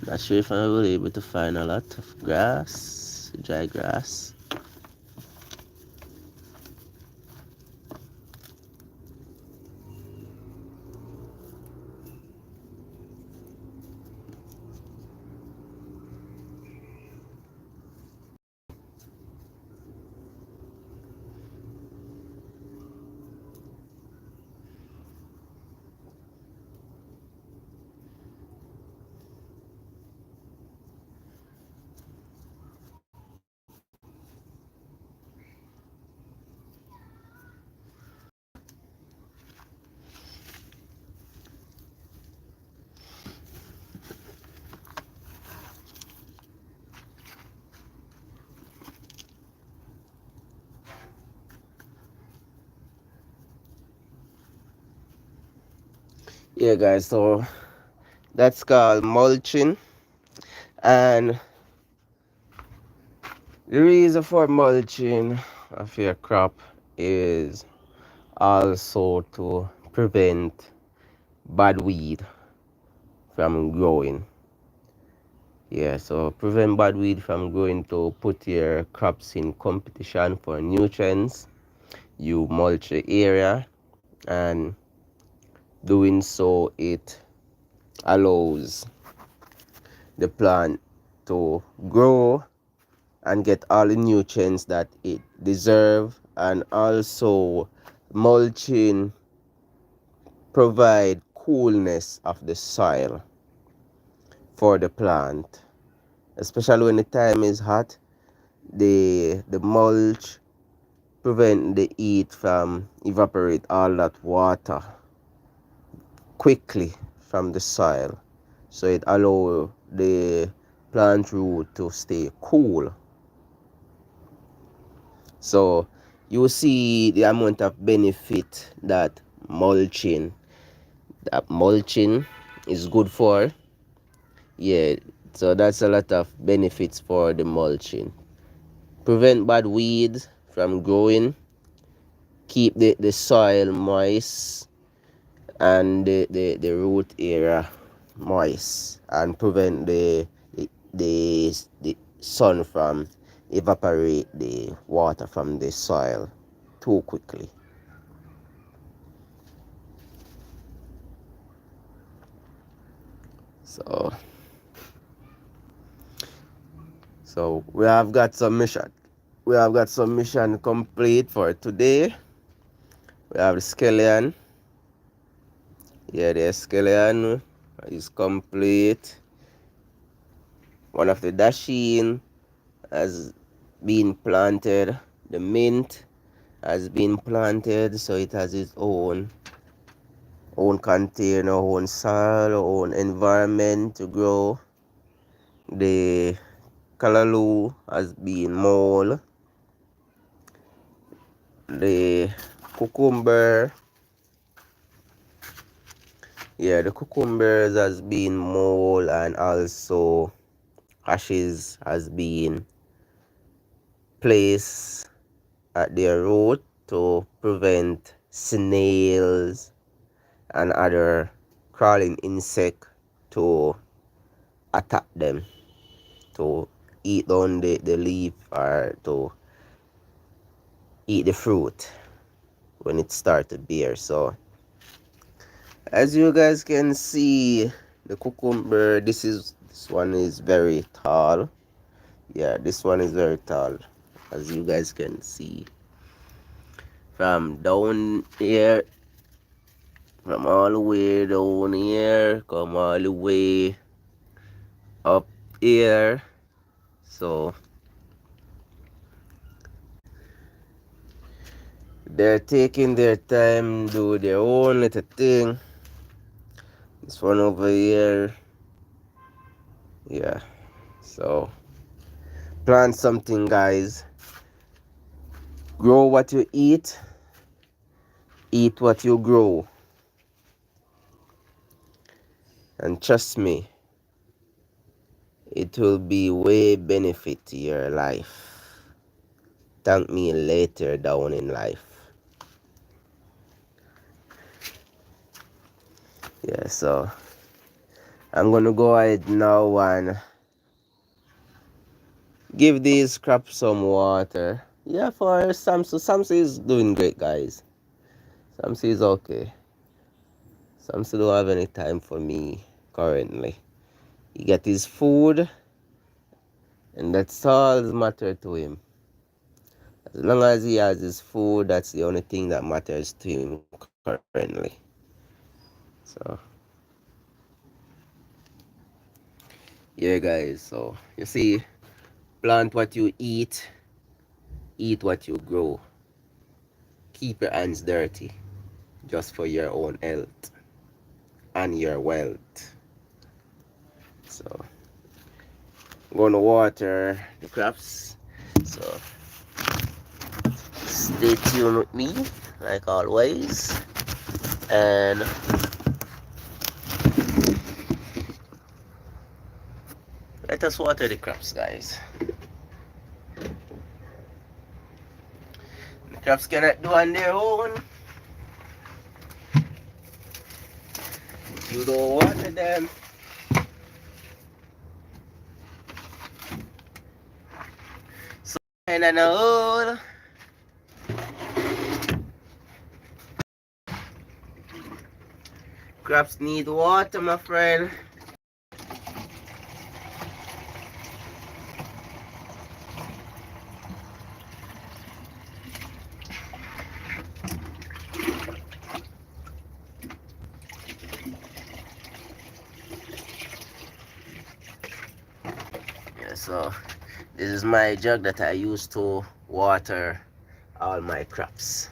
Not sure if I will be able to find a lot of grass, dry grass. Yeah, guys, so that's called mulching. And the reason for mulching of your crop is also to prevent bad weed from growing. Yeah, so prevent bad weed from growing to put your crops in competition for nutrients. You mulch the area, and doing so it allows the plant to grow and get all the nutrients that it deserves. And also mulching provide coolness of the soil for the plant, especially when the time is hot. The mulch prevent the heat from evaporate all that water quickly from the soil, so it allow the plant root to stay cool. So you see the amount of benefit that mulching is good for. Yeah, so that's a lot of benefits for the mulching. Prevent bad weeds from growing, keep the soil moist and the root area moist, and prevent the sun from evaporate the water from the soil too quickly. So we have got some mission complete for today. We have the Escallion. Yeah, the Escallion is complete. One of the dasheen has been planted. The mint has been planted, so it has its own container, own soil, own environment to grow. The callaloo has been mold. The cucumber, the cucumbers has been mold, and also ashes has been placed at their root to prevent snails and other crawling insect to attack them, to eat on the leaf, or to eat the fruit when it starts to bear. So as you guys can see, the cucumber, this one is very tall. Yeah, this one is very tall, as you guys can see. From down here, from all the way down here, come all the way up here. So they're taking their time, do their own little thing. This one over here, yeah. So plant something, guys. Grow what you eat what you grow, and trust me, it will be way benefit to your life. Thank me later down in life. Yeah, so I'm gonna go ahead now and give these crops some water. Yeah, for Samsu. Samsu is doing great, guys. Samsu is okay. Samsu don't have any time for me currently. He get his food, and that's all that matters to him. As long as he has his food, that's the only thing that matters to him currently. So yeah, guys, so you see, plant what you eat what you grow. Keep your hands dirty just for your own health and your wealth. So I'm gonna water the crops, so stay tuned with me like always, and let us water the crops, guys. The crops cannot do on their own. You don't water them. So in a hole. Crops need water, my friend. Yeah, so this is my jug that I use to water all my crops.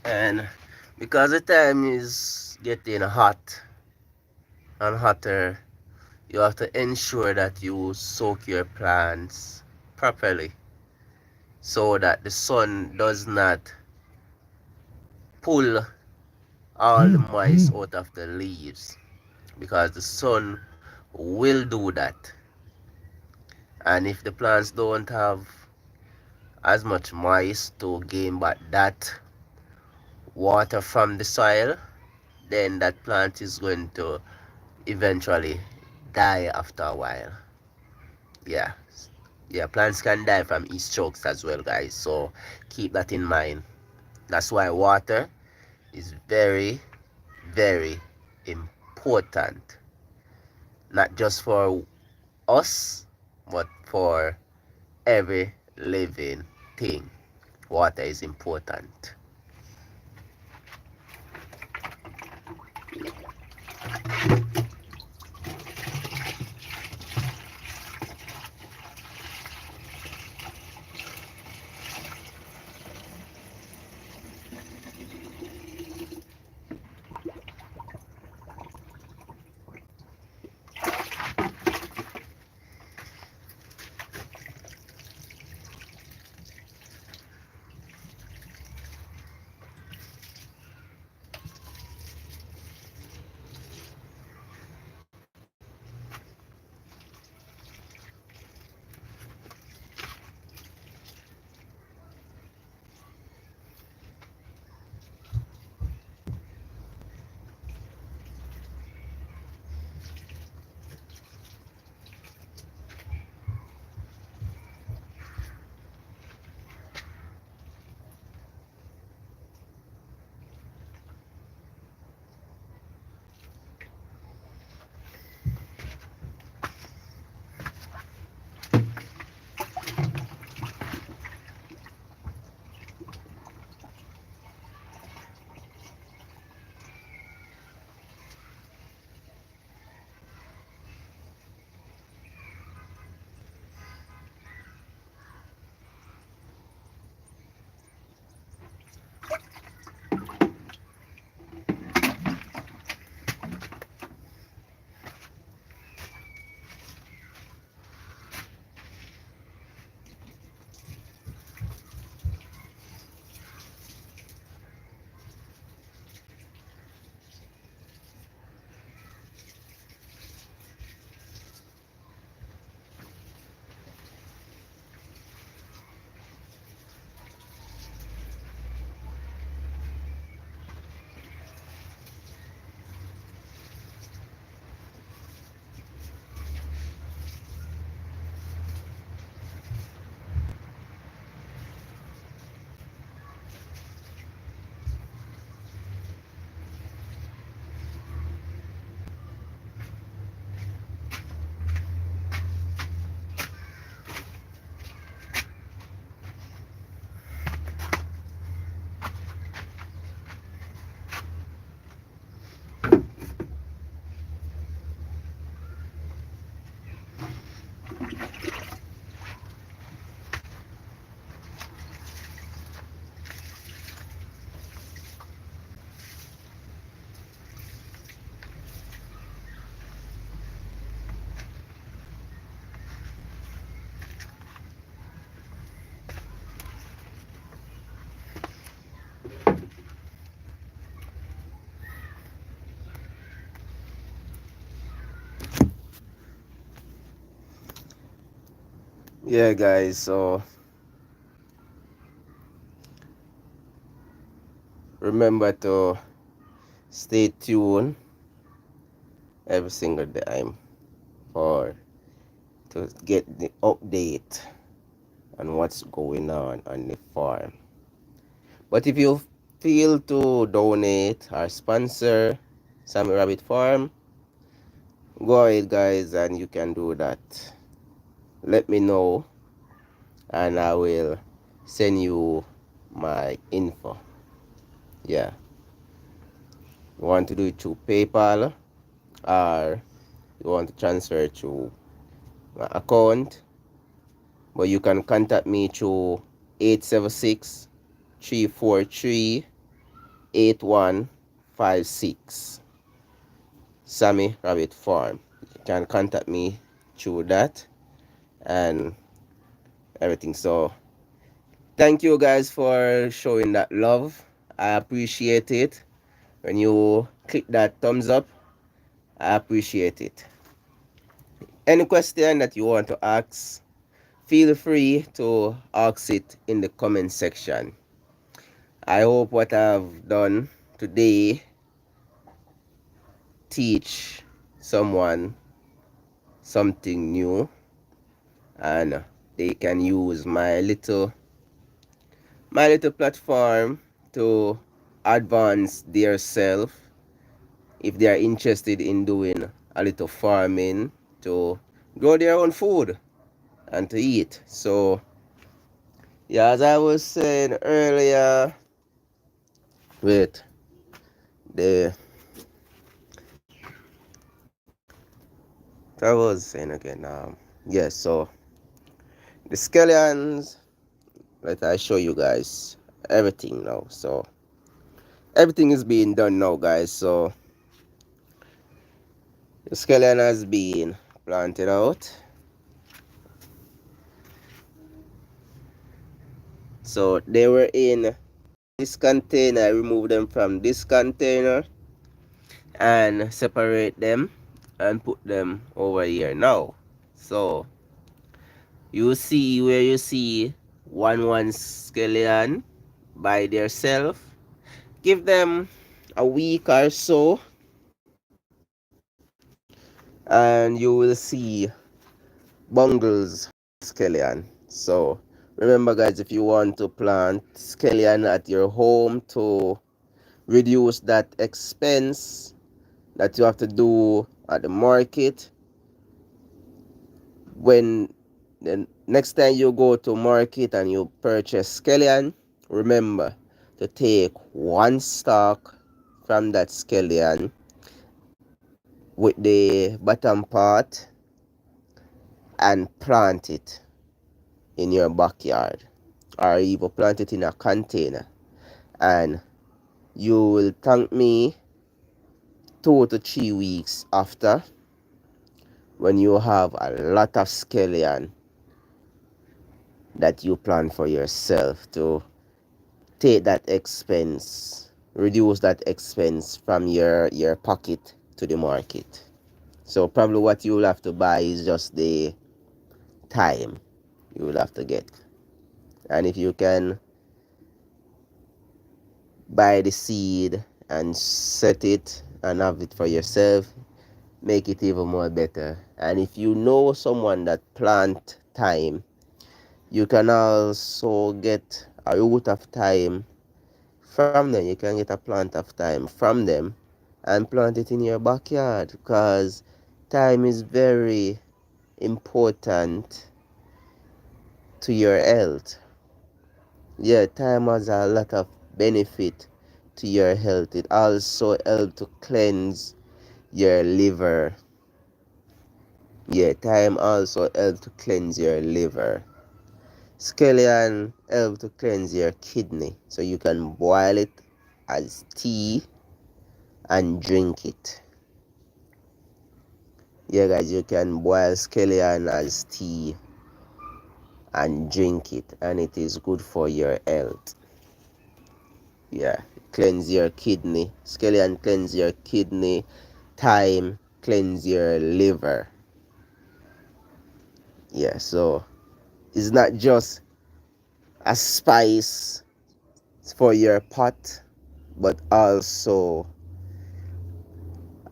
And because the time is getting hot and hotter, you have to ensure that you soak your plants properly so that the sun does not pull all the moist out of the leaves, because the sun will do that. And if the plants don't have as much moist to gain back that water from the soil, then that plant is going to eventually die after a while. Yeah, yeah, plants can die from heat strokes as well, guys, so keep that in mind. That's why water is very, very important, not just for us, but for every living thing. Water is important. Yeah, guys, so remember to stay tuned every single time for to get the update on what's going on the farm. But if you feel to donate or sponsor Sammy Rabbit Farm, go ahead, guys, and you can do that. Let me know, and I will send you my info. Yeah, you want to do it through PayPal, or you want to transfer it through my account, but you can contact me through 876-343-8156. Sammy Rabbit Farm. You can contact me through that and everything. So thank you guys for showing that love. I appreciate it. When you click that thumbs up, I appreciate it. Any question that you want to ask, feel free to ask it in the comment section. I hope what I've done today teach someone something new, and they can use my little platform to advance their self if they are interested in doing a little farming to grow their own food and to eat. So yeah, as I was saying earlier with the I was saying again yes, so the scallions, let I show you guys everything now. So everything is being done now, guys. So the scallion has been planted out. So they were in this container. I remove them from this container and separate them and put them over here now. So you see where you see one scallion by themselves. Give them a week or so and you will see bungles scallion. So remember, guys, if you want to plant scallion at your home to reduce that expense that you have to do at the market, when the next time you go to market and you purchase scallion, remember to take one stalk from that scallion with the bottom part and plant it in your backyard, or even plant it in a container, and you will thank me 2 to 3 weeks after, when you have a lot of scallion that you plan for yourself to take that expense, reduce that expense from your pocket to the market. So probably what you will have to buy is just the time you will have to get. And if you can buy the seed and set it and have it for yourself, make it even more better. And if you know someone that plant thyme, you can also get a root of thyme from them. You can get a plant of thyme from them and plant it in your backyard, because thyme is very important to your health. Yeah, thyme has a lot of benefit to your health. It also helps to cleanse your liver. Yeah, thyme also helps to cleanse your liver. Scallion helps to cleanse your kidney, so you can boil it as tea and drink it. Yeah, guys, you can boil scallion as tea and drink it, and it is good for your health. Yeah, cleanse your kidney. Scallion cleanse your kidney. Thyme cleanse your liver. Yeah, so is not just a spice for your pot, but also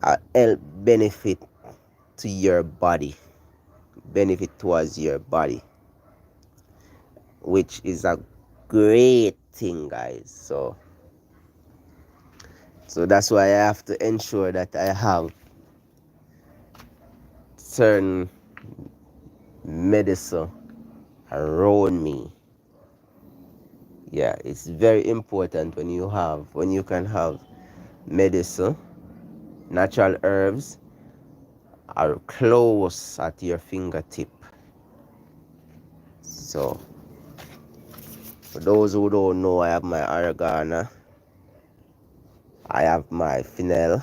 a health benefit to your body, benefit towards your body, which is a great thing, guys. So that's why I have to ensure that I have certain medicine around me. Yeah, it's very important when you can have medicine, natural herbs are close at your fingertip. So for those who don't know, I have my oregano, I have my fennel,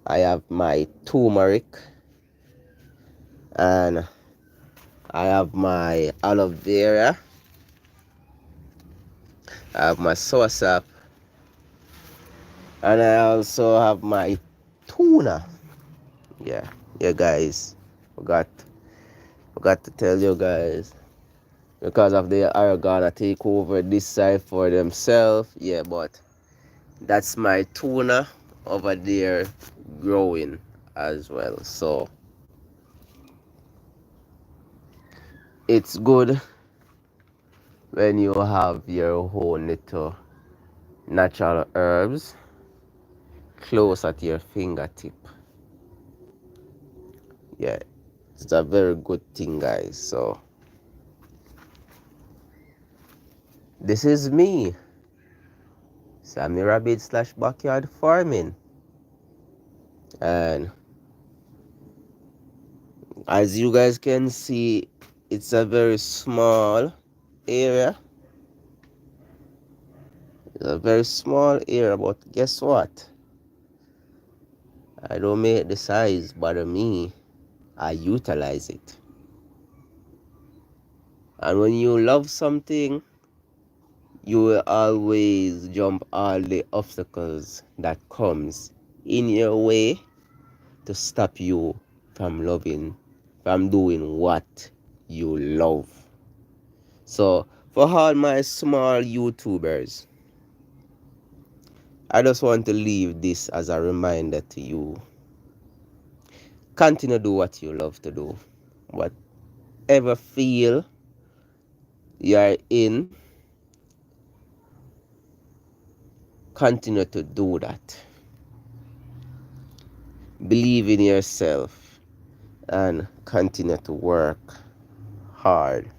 I have my turmeric, and I have my aloe vera, I have my soursop, and I also have my tuna. Yeah, guys. Forgot to tell you guys. Because of the oregano take over this side for themselves. Yeah, but that's my tuna over there growing as well. So it's good when you have your own little natural herbs close at your fingertip. Yeah, it's a very good thing, guys. So this is me, Sammy Rabbit / Backyard Farming. And as you guys can see, it's a very small area. It's a very small area, but guess what? I don't make the size bother me. I utilize it. And when you love something, you will always jump all the obstacles that comes in your way to stop you from doing what you love. So for all my small YouTubers, I just want to leave this as a reminder to you. Continue to do what you love to do. Whatever field you're in, continue to do that. Believe in yourself and continue to work hard.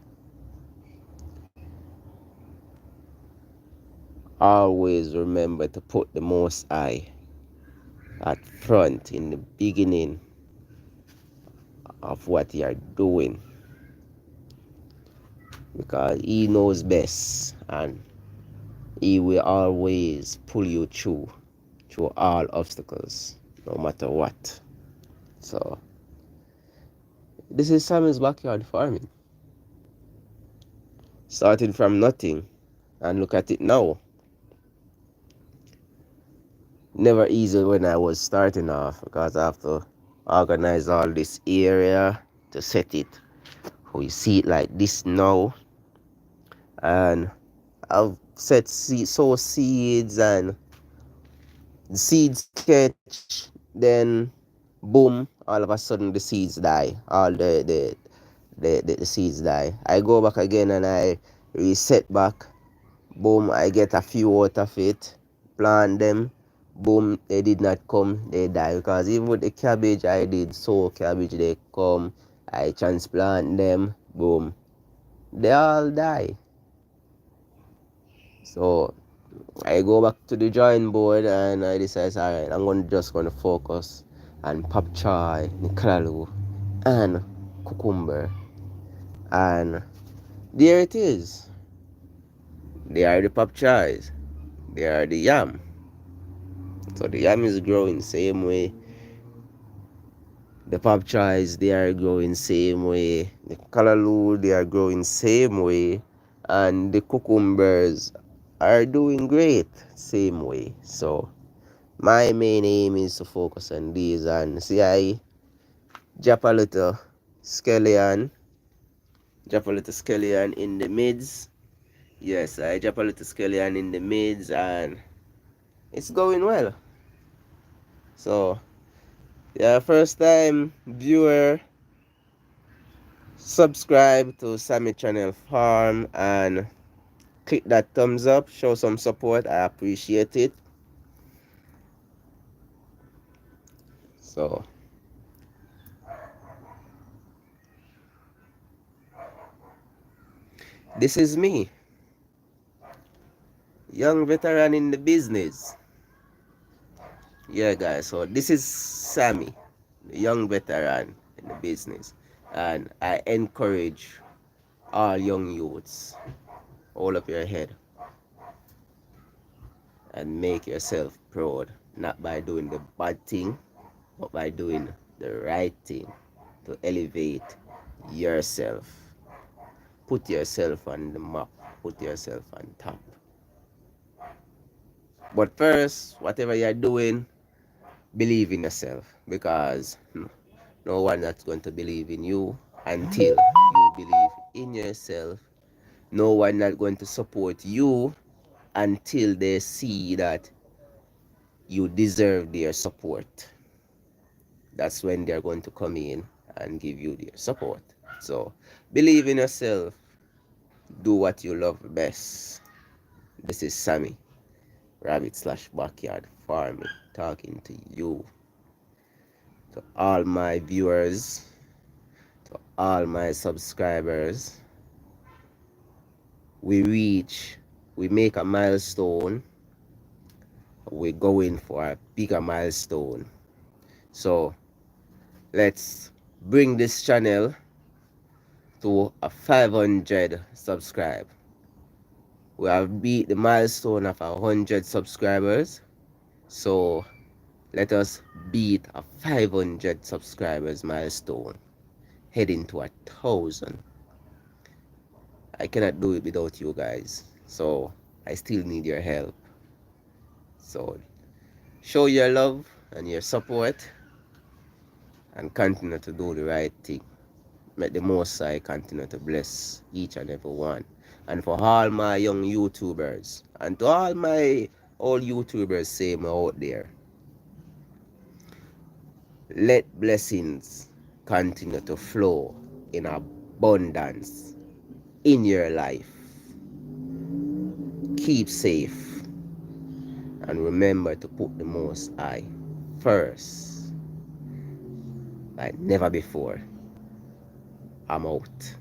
Always remember to put the Most High at front in the beginning of what you're doing, because He knows best and He will always pull you through all obstacles, no matter what. So this is Sammy's Backyard Farming, starting from nothing, and look at it now. Never easy when I was starting off, because I have to organize all this area to set it. We see it like this now, and I've sow seeds, and the seeds catch, then boom, all of a sudden the seeds die. All the seeds die. I go back again and I reset back. Boom, I get a few out of it, plant them. Boom, they did not come, they die. Because even with the cabbage, I did sow cabbage, they come, I transplant them, boom, they all die. So I go back to the drawing board and I decide, alright, I'm just gonna focus on pop chai, nicaralu, and cucumber. And there it is. They are the pop chais. They are the yam. So the yam is growing same way. The pop chais, they are growing same way. The callaloo, they are growing same way. And the cucumbers are doing great same way. So my main aim is to focus on these, and see I drop a little scallion, Drop a little Escallion in the mids. Yes, I drop a little Escallion in the mids, and it's going well. So, yeah, first time viewer, subscribe to Sammy Channel Farm and click that thumbs up, show some support. I appreciate it. So, this is me, young veteran in the business. Yeah, guys, so this is Sammy, the young veteran in the business, and I encourage all young youths, hold up your head and make yourself proud, not by doing the bad thing, but by doing the right thing to elevate yourself. Put yourself on the map, put yourself on top. But first, whatever you're doing, believe in yourself, because no one that's going to believe in you until you believe in yourself. No one that's going to support you until they see that you deserve their support. That's when they're going to come in and give you their support. So believe in yourself. Do what you love best. This is Sammy, Rabbit slash Backyard Farming, talking to you, to all my viewers, to all my subscribers. We make a milestone. We're going for a bigger milestone. So let's bring this channel to a 500 subscribe. We have beat the milestone of 100 subscribers. So let us beat a 500 subscribers milestone, heading to 1,000. I cannot do it without you guys. So I still need your help. So show your love and your support and continue to do the right thing. Let the Most High continue to bless each and every one. And for all my young YouTubers, and to all my old YouTubers same out there, let blessings continue to flow in abundance in your life. Keep safe and remember to put the Most High first, like never before. I'm out.